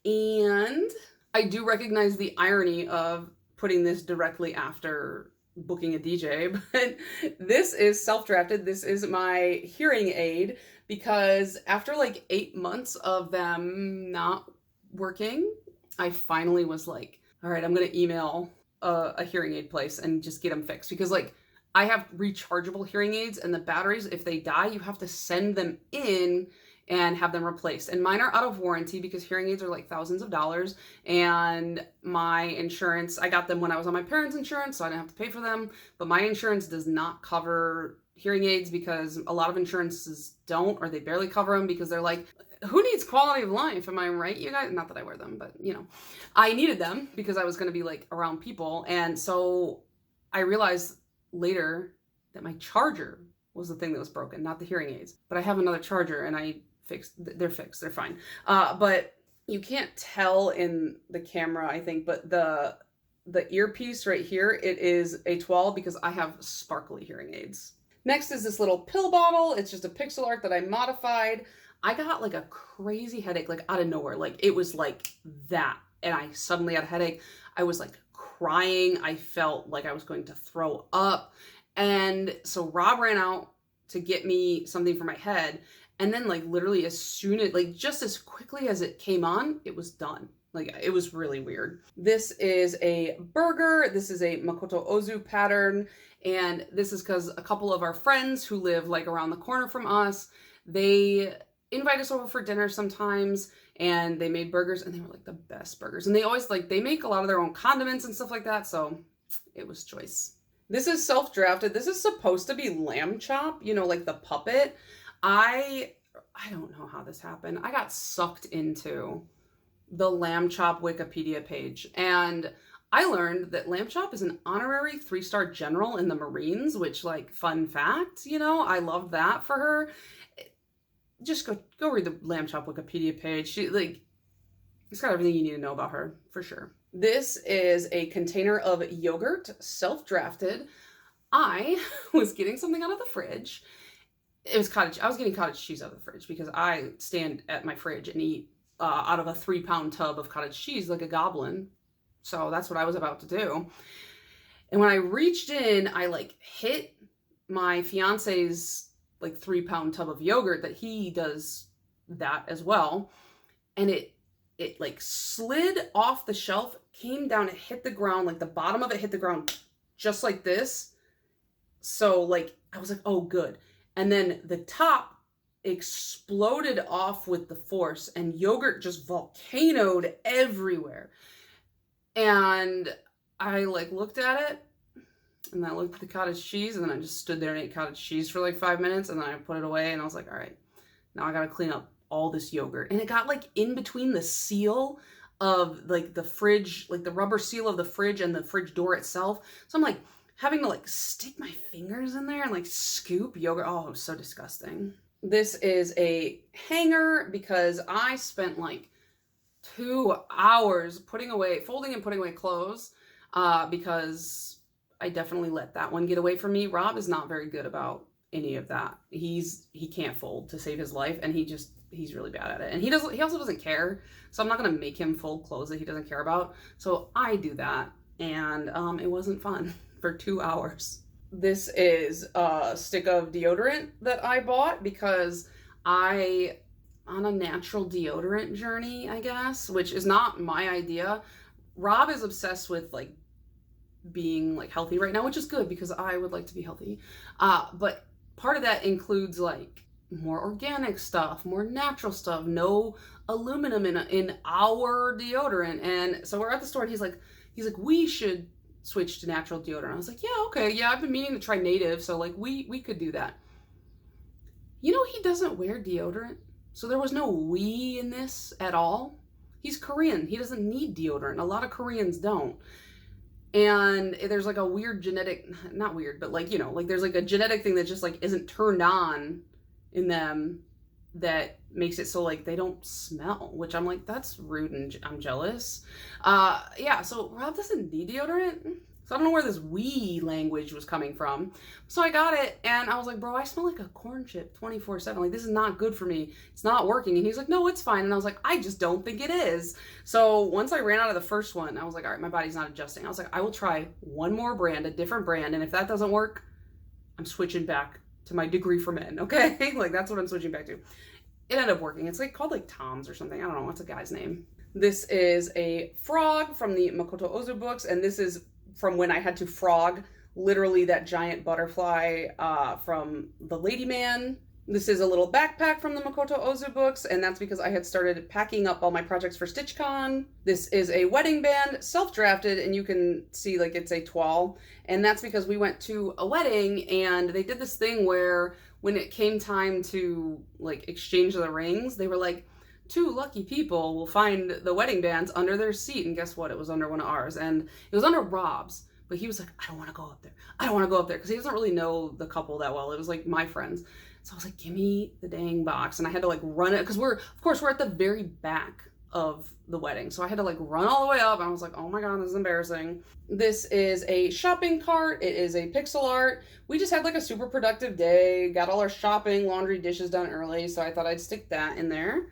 Speaker 1: And I do recognize the irony of putting this directly after booking a DJ, but this is self-drafted. This is my hearing aid, because after like 8 months of them not working, I finally was like, all right, I'm going to email a hearing aid place and just get them fixed. Because like I have rechargeable hearing aids, and the batteries, if they die, you have to send them in and have them replaced. And mine are out of warranty because hearing aids are like thousands of dollars. And my insurance, I got them when I was on my parents' insurance, so I didn't have to pay for them. But my insurance does not cover hearing aids because a lot of insurances don't, or they barely cover them because they're like, who needs quality of life? Am I right, you guys? Not that I wear them, but you know, I needed them because I was going to be like around people. And so I realized later that my charger was the thing that was broken, not the hearing aids. But I have another charger and they're fixed, they're fine. But you can't tell in the camera, I think, but the earpiece right here, it is a 12 because I have sparkly hearing aids. Next is this little pill bottle. It's just a pixel art that I modified. I got like a crazy headache, like out of nowhere. Like it was like that. And I suddenly had a headache. I was like crying. I felt like I was going to throw up. And so Rob ran out to get me something for my head. And then like literally as soon as, like just as quickly as it came on, it was done. Like it was really weird. This is a burger. This is a Makoto Ozu pattern. And this is because a couple of our friends who live like around the corner from us, they invite us over for dinner sometimes, and they made burgers, and they were like the best burgers. And they always like, they make a lot of their own condiments and stuff like that. So it was choice. This is self-drafted. This is supposed to be lamb chop, you know, like the puppet. I don't know how this happened. I got sucked into the lamb chop Wikipedia page, and I learned that Lamb Chop is an honorary 3-star general in the Marines, which, like, fun fact, you know, I love that for her. Just go read the Lamb Chop Wikipedia page. She, like, it's got everything you need to know about her, for sure. This is a container of yogurt, self-drafted. I was getting something out of the fridge. It was I was getting cottage cheese out of the fridge because I stand at my fridge and eat out of a 3-pound tub of cottage cheese like a goblin. So that's what I was about to do. And when I reached in, I like hit my fiance's like 3-pound tub of yogurt that he does that as well. And it like slid off the shelf, came down, it hit the ground, like the bottom of it hit the ground just like this. So like, I was like, oh, good. And then the top exploded off with the force, and yogurt just volcanoed everywhere. And I like looked at it, and I looked at the cottage cheese, and then I just stood there and ate cottage cheese for like 5 minutes, and then I put it away, and I was like, all right, now I gotta clean up all this yogurt. And it got like in between the seal of like the fridge, like the rubber seal of the fridge and the fridge door itself. So I'm like, having to like stick my fingers in there and like scoop yogurt. Oh, it was so disgusting. This is a hanger because I spent like 2 hours folding and putting away clothes because I definitely let that one get away from me. Rob is not very good about any of that. He can't fold to save his life, and he's really bad at it. And he also doesn't care. So I'm not gonna make him fold clothes that he doesn't care about. So I do that, and it wasn't fun for 2 hours. This is a stick of deodorant that I bought because on a natural deodorant journey, I guess, which is not my idea. Rob is obsessed with like being like healthy right now, which is good because I would like to be healthy. But part of that includes like more organic stuff, more natural stuff, no aluminum in our deodorant. And so we're at the store and he's like, we should switch to natural deodorant. I was like, yeah, okay. Yeah, I've been meaning to try native. So like we could do that. You know, he doesn't wear deodorant. So there was no we in this at all. He's Korean. He doesn't need deodorant. A lot of Koreans don't. And there's like a weird not weird, but like, you know, like there's like a genetic thing that just like isn't turned on in them that makes it so like they don't smell, which I'm like, that's rude and I'm jealous. Yeah, so Rob doesn't need deodorant. So I don't know where this we language was coming from. So I got it and I was like, bro, I smell like a corn chip 24/7. Like, this is not good for me. It's not working. And he's like, no, it's fine. And I was like, I just don't think it is. So once I ran out of the first one, I was like, all right, my body's not adjusting. I was like, I will try one more brand, a different brand. And if that doesn't work, I'm switching back to my Degree for Men, okay? Like, that's what I'm switching back to. It ended up working. It's like called like Tom's or something. I don't know. What's a guy's name? This is a frog from the Makoto Ozu books. And this is from when I had to frog literally that giant butterfly from the Lady Man. This is a little backpack from the Makoto Ozu books, and that's because I had started packing up all my projects for StitchCon. This is a wedding band, self-drafted, and you can see like it's a toile, and that's because we went to a wedding and they did this thing where when it came time to like exchange the rings, they were like, 2 lucky people will find the wedding bands under their seat. And guess what? It was under one of ours. And it was under Rob's. But he was like, I don't want to go up there. I don't want to go up there. Because he doesn't really know the couple that well. It was like my friends. So I was like, give me the dang box. And I had to like run it. Because we're at the very back of the wedding. So I had to like run all the way up. And I was like, oh my God, this is embarrassing. This is a shopping cart. It is a pixel art. We just had like a super productive day. Got all our shopping, laundry, dishes done early. So I thought I'd stick that in there.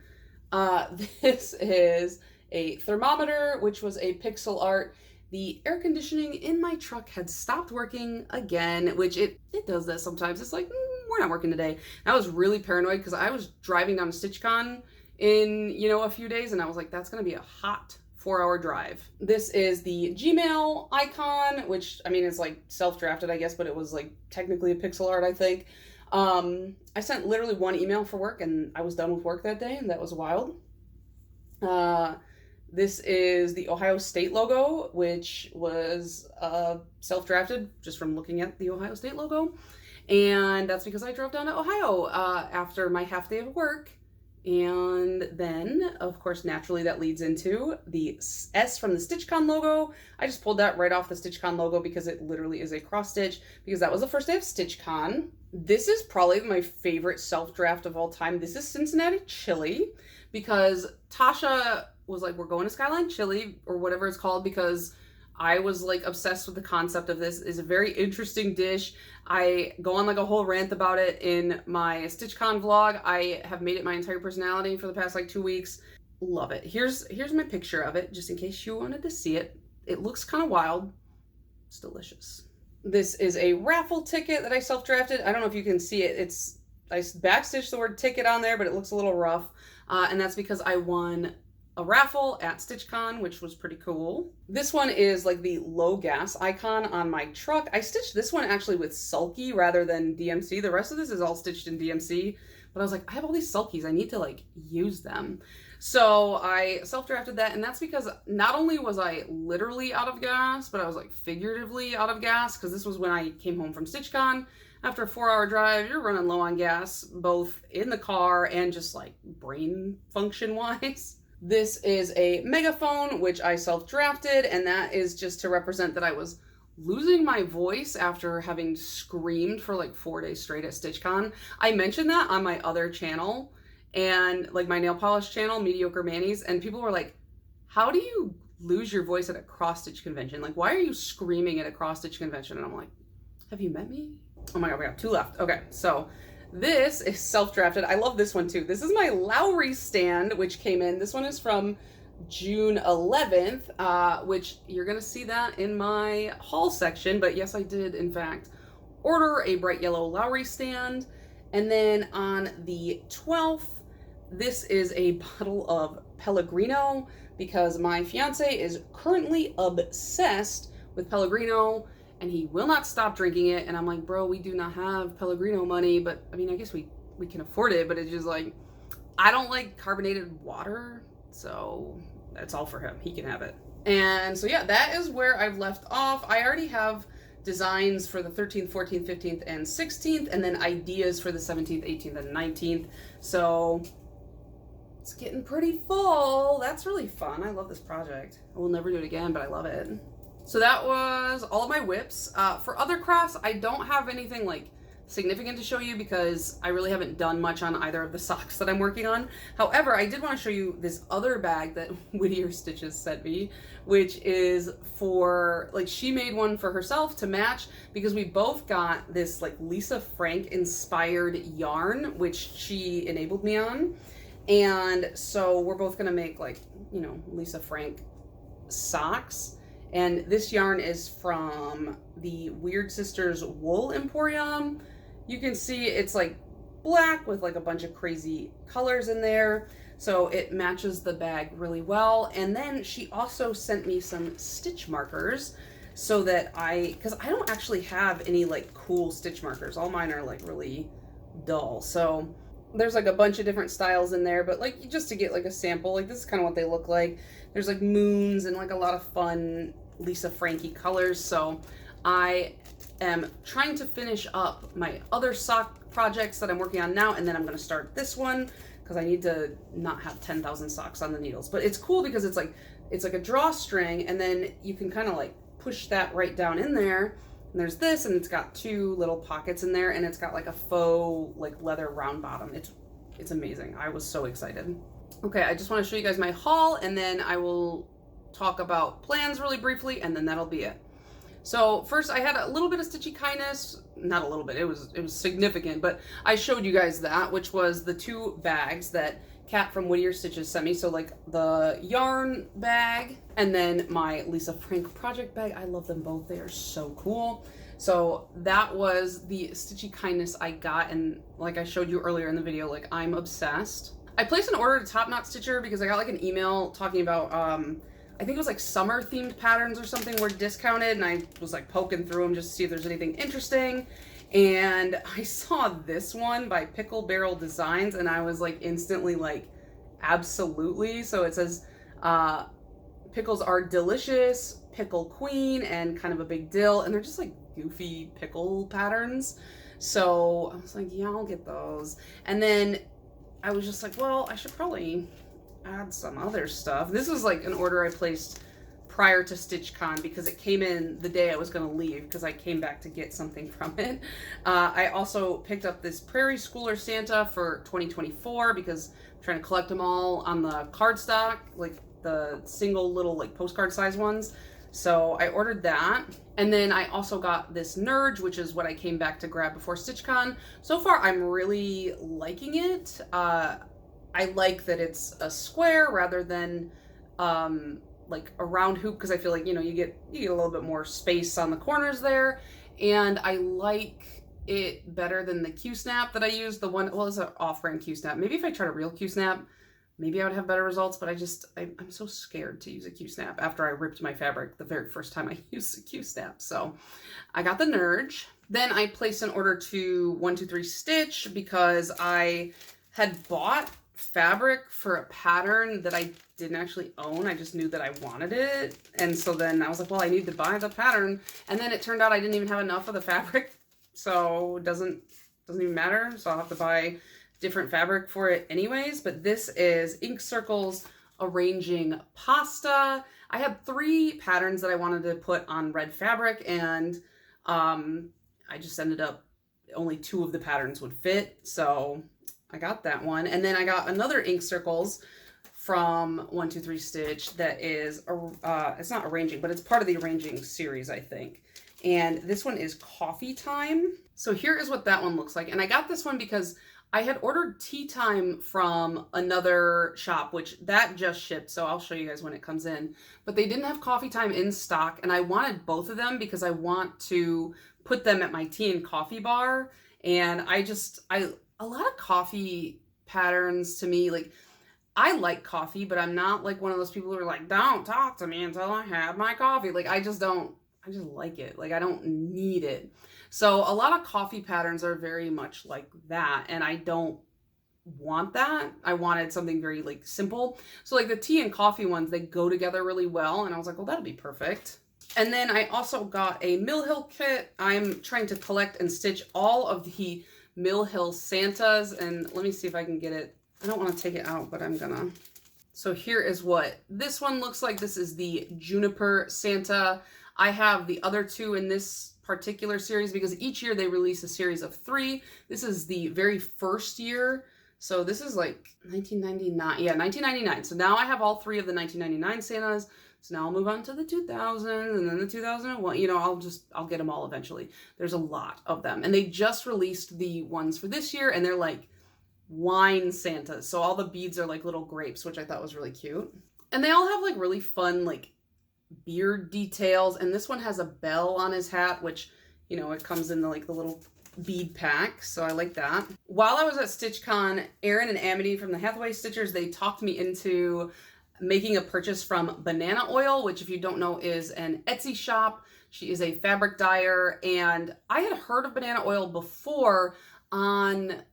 Speaker 1: This is a thermometer, which was a pixel art. The air conditioning in my truck had stopped working again, which it does that sometimes. It's like, we're not working today. And I was really paranoid because I was driving down to StitchCon in, you know, a few days, and I was like, that's going to be a hot 4-hour drive. This is the Gmail icon, which, I mean, it's like self-drafted, I guess, but it was like technically a pixel art, I think. I sent literally 1 email for work and I was done with work that day, and that was wild. This is the Ohio State logo, which was self-drafted just from looking at the Ohio State logo. And that's because I drove down to Ohio after my half day of work. And then, of course, naturally that leads into the S from the StitchCon logo. I just pulled that right off the StitchCon logo because it literally is a cross stitch, because that was the first day of StitchCon. This is probably my favorite self-draft of all time. This is Cincinnati Chili, because Tasha was like, we're going to Skyline Chili or whatever it's called, because I was like obsessed with the concept of this. It's a very interesting dish. I go on like a whole rant about it in my StitchCon vlog. I have made it my entire personality for the past like 2 weeks. Love it. Here's my picture of it, just in case you wanted to see it. It looks kind of wild. It's delicious. This is a raffle ticket that I self-drafted. I don't know if you can see it. I backstitched the word ticket on there, but it looks a little rough. And that's because I won a raffle at StitchCon, which was pretty cool. This one is like the low gas icon on my truck. I stitched this one actually with Sulky rather than DMC. The rest of this is all stitched in DMC, but I was like, I have all these Sulkies. I need to like use them. So I self-drafted that, and that's because not only was I literally out of gas, but I was like figuratively out of gas, because this was when I came home from StitchCon. After a 4-hour drive, you're running low on gas, both in the car and just like brain function wise. This is a megaphone, which I self-drafted, and that is just to represent that I was losing my voice after having screamed for like 4 days straight at StitchCon. I mentioned that on my other channel, and like my nail polish channel, Mediocre Manis, and people were like, how do you lose your voice at a cross stitch convention? Like, why are you screaming at a cross stitch convention? And I'm like, have you met me? Oh my God, we got 2 left. Okay, so this is self-drafted. I love this one too. This is my Lowry stand, which came in. This one is from June 11th, which you're gonna see that in my haul section. But yes, I did in fact order a bright yellow Lowry stand. And then on the 12th, this is a bottle of Pellegrino because my fiance is currently obsessed with Pellegrino and he will not stop drinking it. And I'm like, bro, we do not have Pellegrino money, but I mean, I guess we can afford it, but it's just like, I don't like carbonated water, so that's all for him. He can have it. And so yeah, that is where I've left off. I already have designs for the 13th, 14th, 15th, and 16th, and then ideas for the 17th, 18th, and 19th. So it's getting pretty full. That's really fun. I love this project. I will never do it again, but I love it. So that was all of my whips. For other crafts, I don't have anything like significant to show you because I really haven't done much on either of the socks that I'm working on. However, I did want to show you this other bag that Whittier Stitches sent me, which is for, like, she made one for herself to match because we both got this like Lisa Frank inspired yarn, which she enabled me on. And so we're both gonna make like, you know, Lisa Frank socks. And this yarn is from the Weird Sisters Wool Emporium. You can see it's like black with like a bunch of crazy colors in there. So it matches the bag really well. And then she also sent me some stitch markers so that because I don't actually have any like cool stitch markers. All mine are like really dull. So there's like a bunch of different styles in there, but like just to get like a sample, like this is kind of what they look like. There's like moons and like a lot of fun Lisa Frankie colors. So I am trying to finish up my other sock projects that I'm working on now, and then I'm going to start this one because I need to not have 10,000 socks on the needles. But it's cool because it's like a drawstring, and then you can kind of like push that right down in there. And there's this, and it's got 2 little pockets in there, and it's got like a faux like leather round bottom. It's amazing. I was so excited. Okay, I just want to show you guys my haul, and then I will talk about plans really briefly, and then that'll be it. So first, I had a little bit of stitchy kindness. Not a little bit. It was significant, but I showed you guys that, which was the 2 bags that Kat from Whittier Stitches sent me. So like the yarn bag and then my Lisa Frank project bag. I love them both. They are so cool. So that was the stitchy kindness I got, and like I showed you earlier in the video, like I'm obsessed. I placed an order to Top Knot Stitcher because I got like an email talking about I think it was like summer themed patterns or something were discounted, and I was like poking through them just to see if there's anything interesting. And I saw this one by Pickle Barrel Designs, and I was like instantly like, absolutely. So it says, pickles are delicious, pickle queen, and kind of a big dill. And they're just like goofy pickle patterns. So I was like, yeah, I'll get those. And then I was just like, well, I should probably add some other stuff. This was like an order I placed prior to StitchCon because it came in the day I was going to leave because I came back to get something from it. I also picked up this Prairie Schooler Santa for 2024 because I'm trying to collect them all on the cardstock, like the single little like postcard size ones. So I ordered that. And then I also got this Nurge, which is what I came back to grab before StitchCon. So far, I'm really liking it. I like that it's a square rather than like a round hoop, because I feel like, you know, you get a little bit more space on the corners there. And I like it better than the Q-snap that I used. The one, well, it's an off-brand Q-snap. Maybe if I tried a real Q-snap, maybe I would have better results, but I'm so scared to use a Q-snap after I ripped my fabric the very first time I used a Q-snap. So I got the Nurge. Then I placed an order to 123 Stitch because I had bought fabric for a pattern that I didn't actually own. I just knew that I wanted it. And so then I was like, well, I need to buy the pattern. And then it turned out I didn't even have enough of the fabric. So it doesn't even matter. So I'll have to buy different fabric for it anyways. But this is Ink Circles Arranging Pasta. I had 3 patterns that I wanted to put on red fabric, and I just ended up only 2 of the patterns would fit, so I got that one. And then I got another ink circles from 123 Stitch that is, it's not arranging, but it's part of the arranging series, I think. And this one is Coffee Time. So here is what that one looks like. And I got this one because I had ordered Tea Time from another shop, which that just shipped, so I'll show you guys when it comes in. But they didn't have Coffee Time in stock, and I wanted both of them because I want to put them at my tea and coffee bar. And a lot of coffee patterns to me, like, I like coffee, but I'm not like one of those people who are like, don't talk to me until I have my coffee. Like, I just like it. Like, I don't need it. So a lot of coffee patterns are very much like that, and I don't want that. I wanted something very like simple. So like the tea and coffee ones, they go together really well, and I was like, well, that'll be perfect. And then I also got a Mill Hill kit. I'm trying to collect and stitch all of the Mill Hill Santas, and let me see if I can get it. I don't want to take it out, but I'm gonna. So here is what this one looks like. This is the Juniper Santa. I have the other 2 in this particular series because each year they release a series of 3. This is the very first year. So this is like 1999. Yeah, 1999. So now I have all 3 of the 1999 Santas. So now I'll move on to the 2000 and then the 2001. You know, I'll get them all eventually. There's a lot of them. And they just released the ones for this year, and they're like wine Santas. So all the beads are like little grapes, which I thought was really cute. And they all have like really fun like beard details, and this one has a bell on his hat, which, you know, it comes in the like the little bead pack, so I like that. While I was at StitchCon, Erin and Amity from the Hathaway Stitchers, they talked me into making a purchase from Banana Oil, which, if you don't know, is an Etsy shop. She is a fabric dyer, and I had heard of Banana Oil before on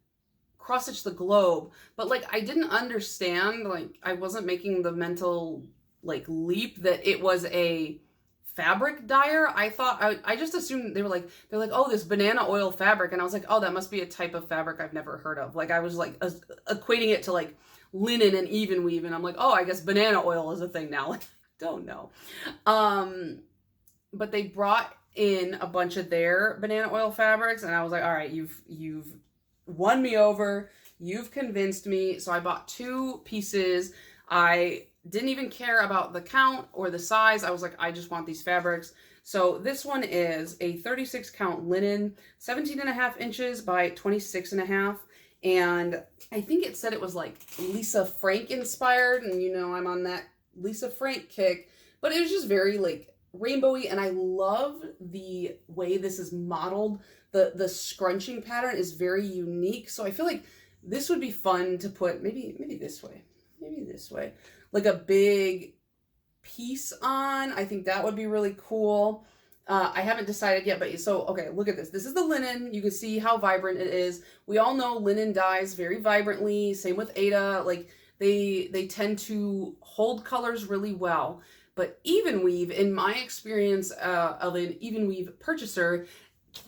Speaker 1: Cross Stitch the Globe, but like I didn't understand, like I wasn't making the mental like leap that it was a fabric dyer. I thought, I just assumed they're like, oh, this banana oil fabric. And I was like, oh, that must be a type of fabric I've never heard of. Like I was like equating it to like linen and even weave. And I'm like, oh, I guess banana oil is a thing now. Like, I don't know. But they brought in a bunch of their banana oil fabrics, and I was like, all right, you've won me over. You've convinced me. So I bought 2 pieces. I didn't even care about the count or the size. I was like, I just want these fabrics. So this one is a 36 count linen, 17.5 inches by 26.5. And I think it said it was like Lisa Frank inspired. And you know, I'm on that Lisa Frank kick, but it was just very like rainbowy. And I love the way this is modeled. The scrunching pattern is very unique. So I feel like this would be fun to put maybe this way. Maybe this way, like a big piece on. I think that would be really cool. I haven't decided yet, but so, okay, look at this. This is the linen. You can see how vibrant it is. We all know linen dyes very vibrantly. Same with Ada. Like they tend to hold colors really well. But even weave, in my experience of an even weave purchaser,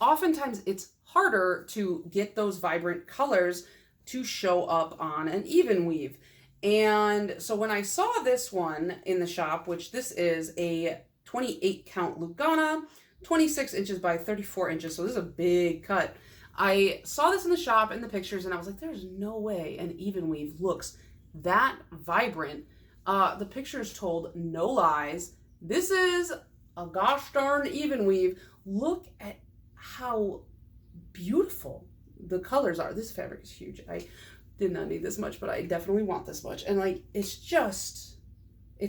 Speaker 1: oftentimes it's harder to get those vibrant colors to show up on an even weave. And so when I saw this one in the shop, which this is a 28 count Lugana, 26 inches by 34 inches. So this is a big cut. I saw this in the shop in the pictures, and I was like, there's no way an even weave looks that vibrant. The pictures told no lies. This is a gosh darn even weave. Look at how beautiful the colors are. This fabric is huge. I did not need this much, but I definitely want this much. And like, it's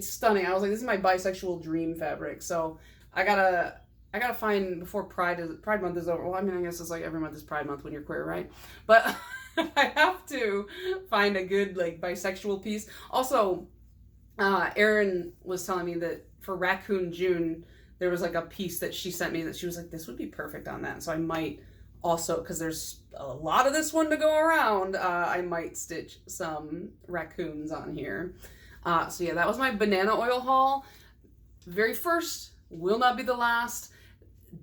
Speaker 1: stunning. I was like, this is my bisexual dream fabric. So I gotta find, before Pride Month is over. Well, I mean, I guess it's like every month is Pride Month when you're queer, right? But I have to find a good like bisexual piece. Also, Erin was telling me that for Raccoon June, there was like a piece that she sent me that she was like, this would be perfect on that. So I might also, because there's a lot of this one to go around, I might stitch some raccoons on here. So yeah, that was my banana oil haul. Very first, will not be the last.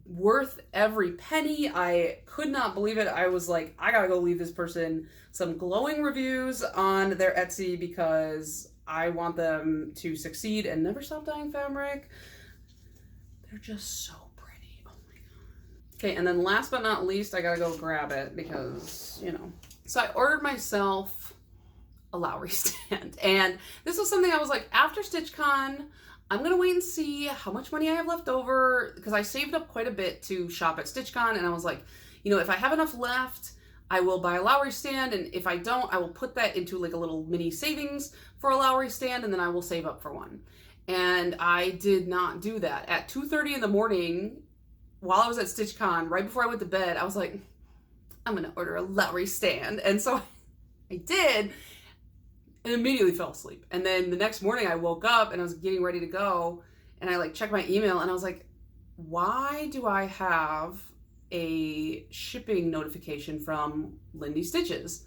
Speaker 1: Worth every penny. I could not believe it. I was like, I gotta go leave this person some glowing reviews on their Etsy because I want them to succeed and never stop dyeing fabric. They're just so pretty. Oh my god. Okay, and then last but not least, I gotta go grab it because, you know. So I ordered myself a Lowry stand, and this was something I was like, after StitchCon, I'm gonna wait and see how much money I have left over, because I saved up quite a bit to shop at StitchCon, and I was like, you know, if I have enough left, I will buy a Lowry stand, and if I don't, I will put that into like a little mini savings for a Lowry stand, and then I will save up for one. And I did not do that. At 2:30 in the morning, while I was at StitchCon, right before I went to bed, I was like, I'm gonna order a Lowry stand. And so I did, and immediately fell asleep. And then the next morning I woke up and I was getting ready to go, and I like checked my email, and I was like, why do I have a shipping notification from Lindy Stitches?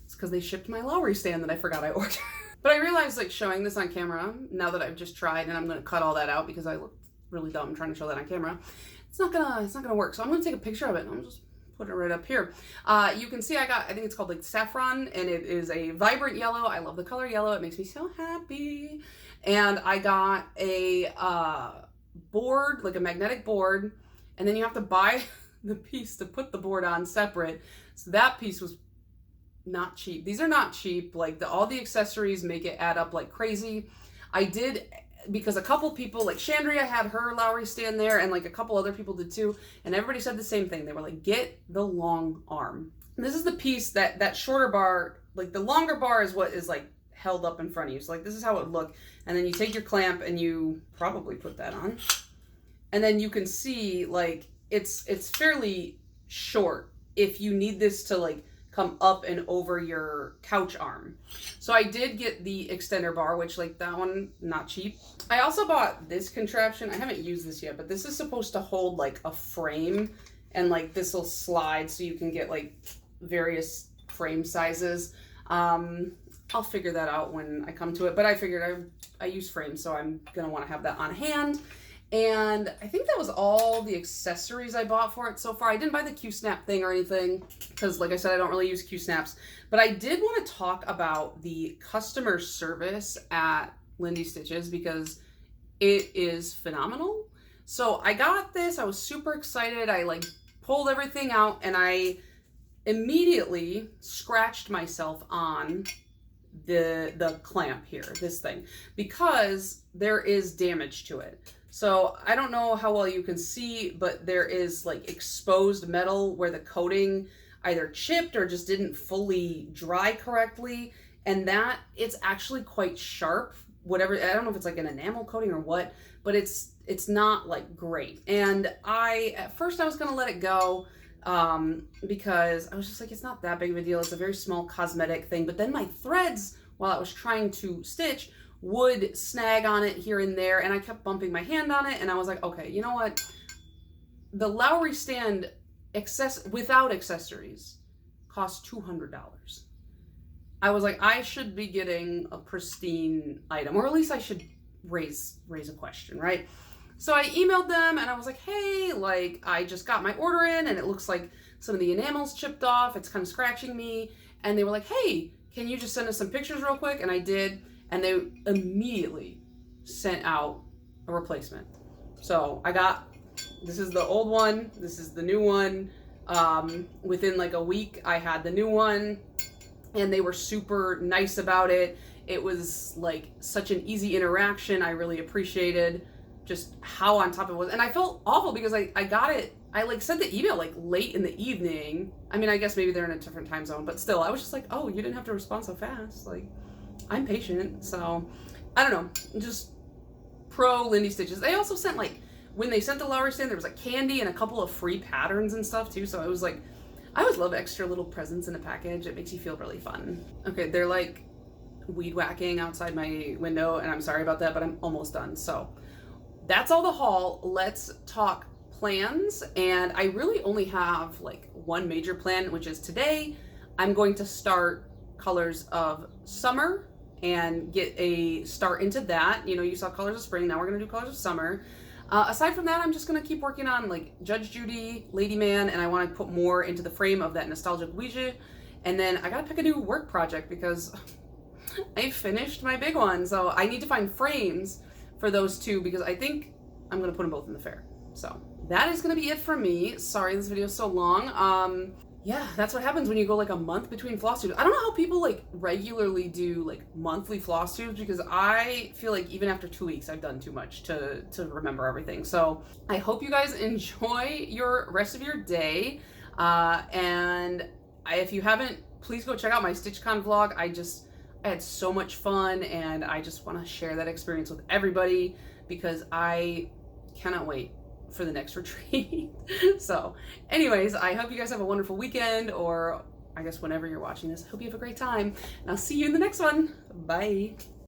Speaker 1: It's because they shipped my Lowry stand that I forgot I ordered. But I realized, like, showing this on camera, now that I've just tried, and I'm gonna cut all that out because I looked really dumb trying to show that on camera, it's not gonna work. So I'm gonna take a picture of it, and I'm just put it right up here. You can see I think it's called like saffron, and it is a vibrant yellow. I love the color yellow. It makes me so happy. And I got a board, like a magnetic board, and then you have to buy the piece to put the board on separate. So that piece was not cheap. These are not cheap. Like all the accessories make it add up like crazy. I did, because a couple people, like Chandria had her Lowry stand there, and like a couple other people did too, and everybody said the same thing. They were like, get the long arm. And this is the piece that shorter bar, like the longer bar is what is like held up in front of you. So like this is how it would look. And then you take your clamp and you probably put that on. And then you can see like it's fairly short if you need this to like come up and over your couch arm. So I did get the extender bar, which like that one, not cheap. I also bought this contraption. I haven't used this yet, but this is supposed to hold like a frame, and like this will slide so you can get like various frame sizes. I'll figure that out when I come to it, but I figured I use frames, so I'm gonna want to have that on hand. And I think that was all the accessories I bought for it so far. I didn't buy the Q-snap thing or anything because, like I said, I don't really use Q-snaps. But I did want to talk about the customer service at Lindy Stitches because it is phenomenal. So I got this. I was super excited. I like pulled everything out, and I immediately scratched myself on the clamp here, this thing, because there is damage to it. So I don't know how well you can see, but there is like exposed metal where the coating either chipped or just didn't fully dry correctly. And that it's actually quite sharp, whatever. I don't know if it's like an enamel coating or what, but it's not like great. And at first I was going to let it go because I was just like, it's not that big of a deal. It's a very small cosmetic thing. But then my threads, while I was trying to stitch, would snag on it here and there, and I kept bumping my hand on it, and I was like, okay, you know what? The Lowry stand without accessories cost $200. I was like, I should be getting a pristine item, or at least I should raise a question, right? So I emailed them, and I was like, hey, like, I just got my order in, and it looks like some of the enamel's chipped off. It's kind of scratching me. And they were like, hey, can you just send us some pictures real quick? And I did. And they immediately sent out a replacement. So this is the old one, this is the new one. Within like a week, I had the new one, and they were super nice about it. It was like such an easy interaction. I really appreciated just how on top it was. And I felt awful because I got it, I like sent the email like late in the evening. I mean, I guess maybe they're in a different time zone, but still, I was just like, oh, you didn't have to respond so fast. Like, I'm patient, so I don't know, just pro Lindy Stitches. They also sent like, when they sent the Lowry stand, there was like candy and a couple of free patterns and stuff too, so it was like, I always love extra little presents in a package. It makes you feel really fun. Okay, they're like weed whacking outside my window, and I'm sorry about that, but I'm almost done. So that's all the haul. Let's talk plans, and I really only have like one major plan, which is today I'm going to start Colors of Summer and get a start into that. You know, you saw Colors of Spring, now we're gonna do Colors of Summer. Aside from that, I'm just gonna keep working on like Judge Judy, Lady Man, and I want to put more into the frame of that nostalgic Ouija. And then I gotta pick a new work project because I finished my big one. So I need to find frames for those two because I think I'm going to put them both in the fair. So that is going to be it for me. Sorry this video is so long. Yeah, that's what happens when you go like a month between floss tubes. I don't know how people like regularly do like monthly floss tubes because I feel like even after 2 weeks I've done too much to remember everything. So I hope you guys enjoy your rest of your day. If you haven't, please go check out my StitchCon vlog. I had so much fun and I just want to share that experience with everybody because I cannot wait for the next retreat. So anyways, I hope you guys have a wonderful weekend, or I guess whenever you're watching this, I hope you have a great time, and I'll see you in the next one. Bye.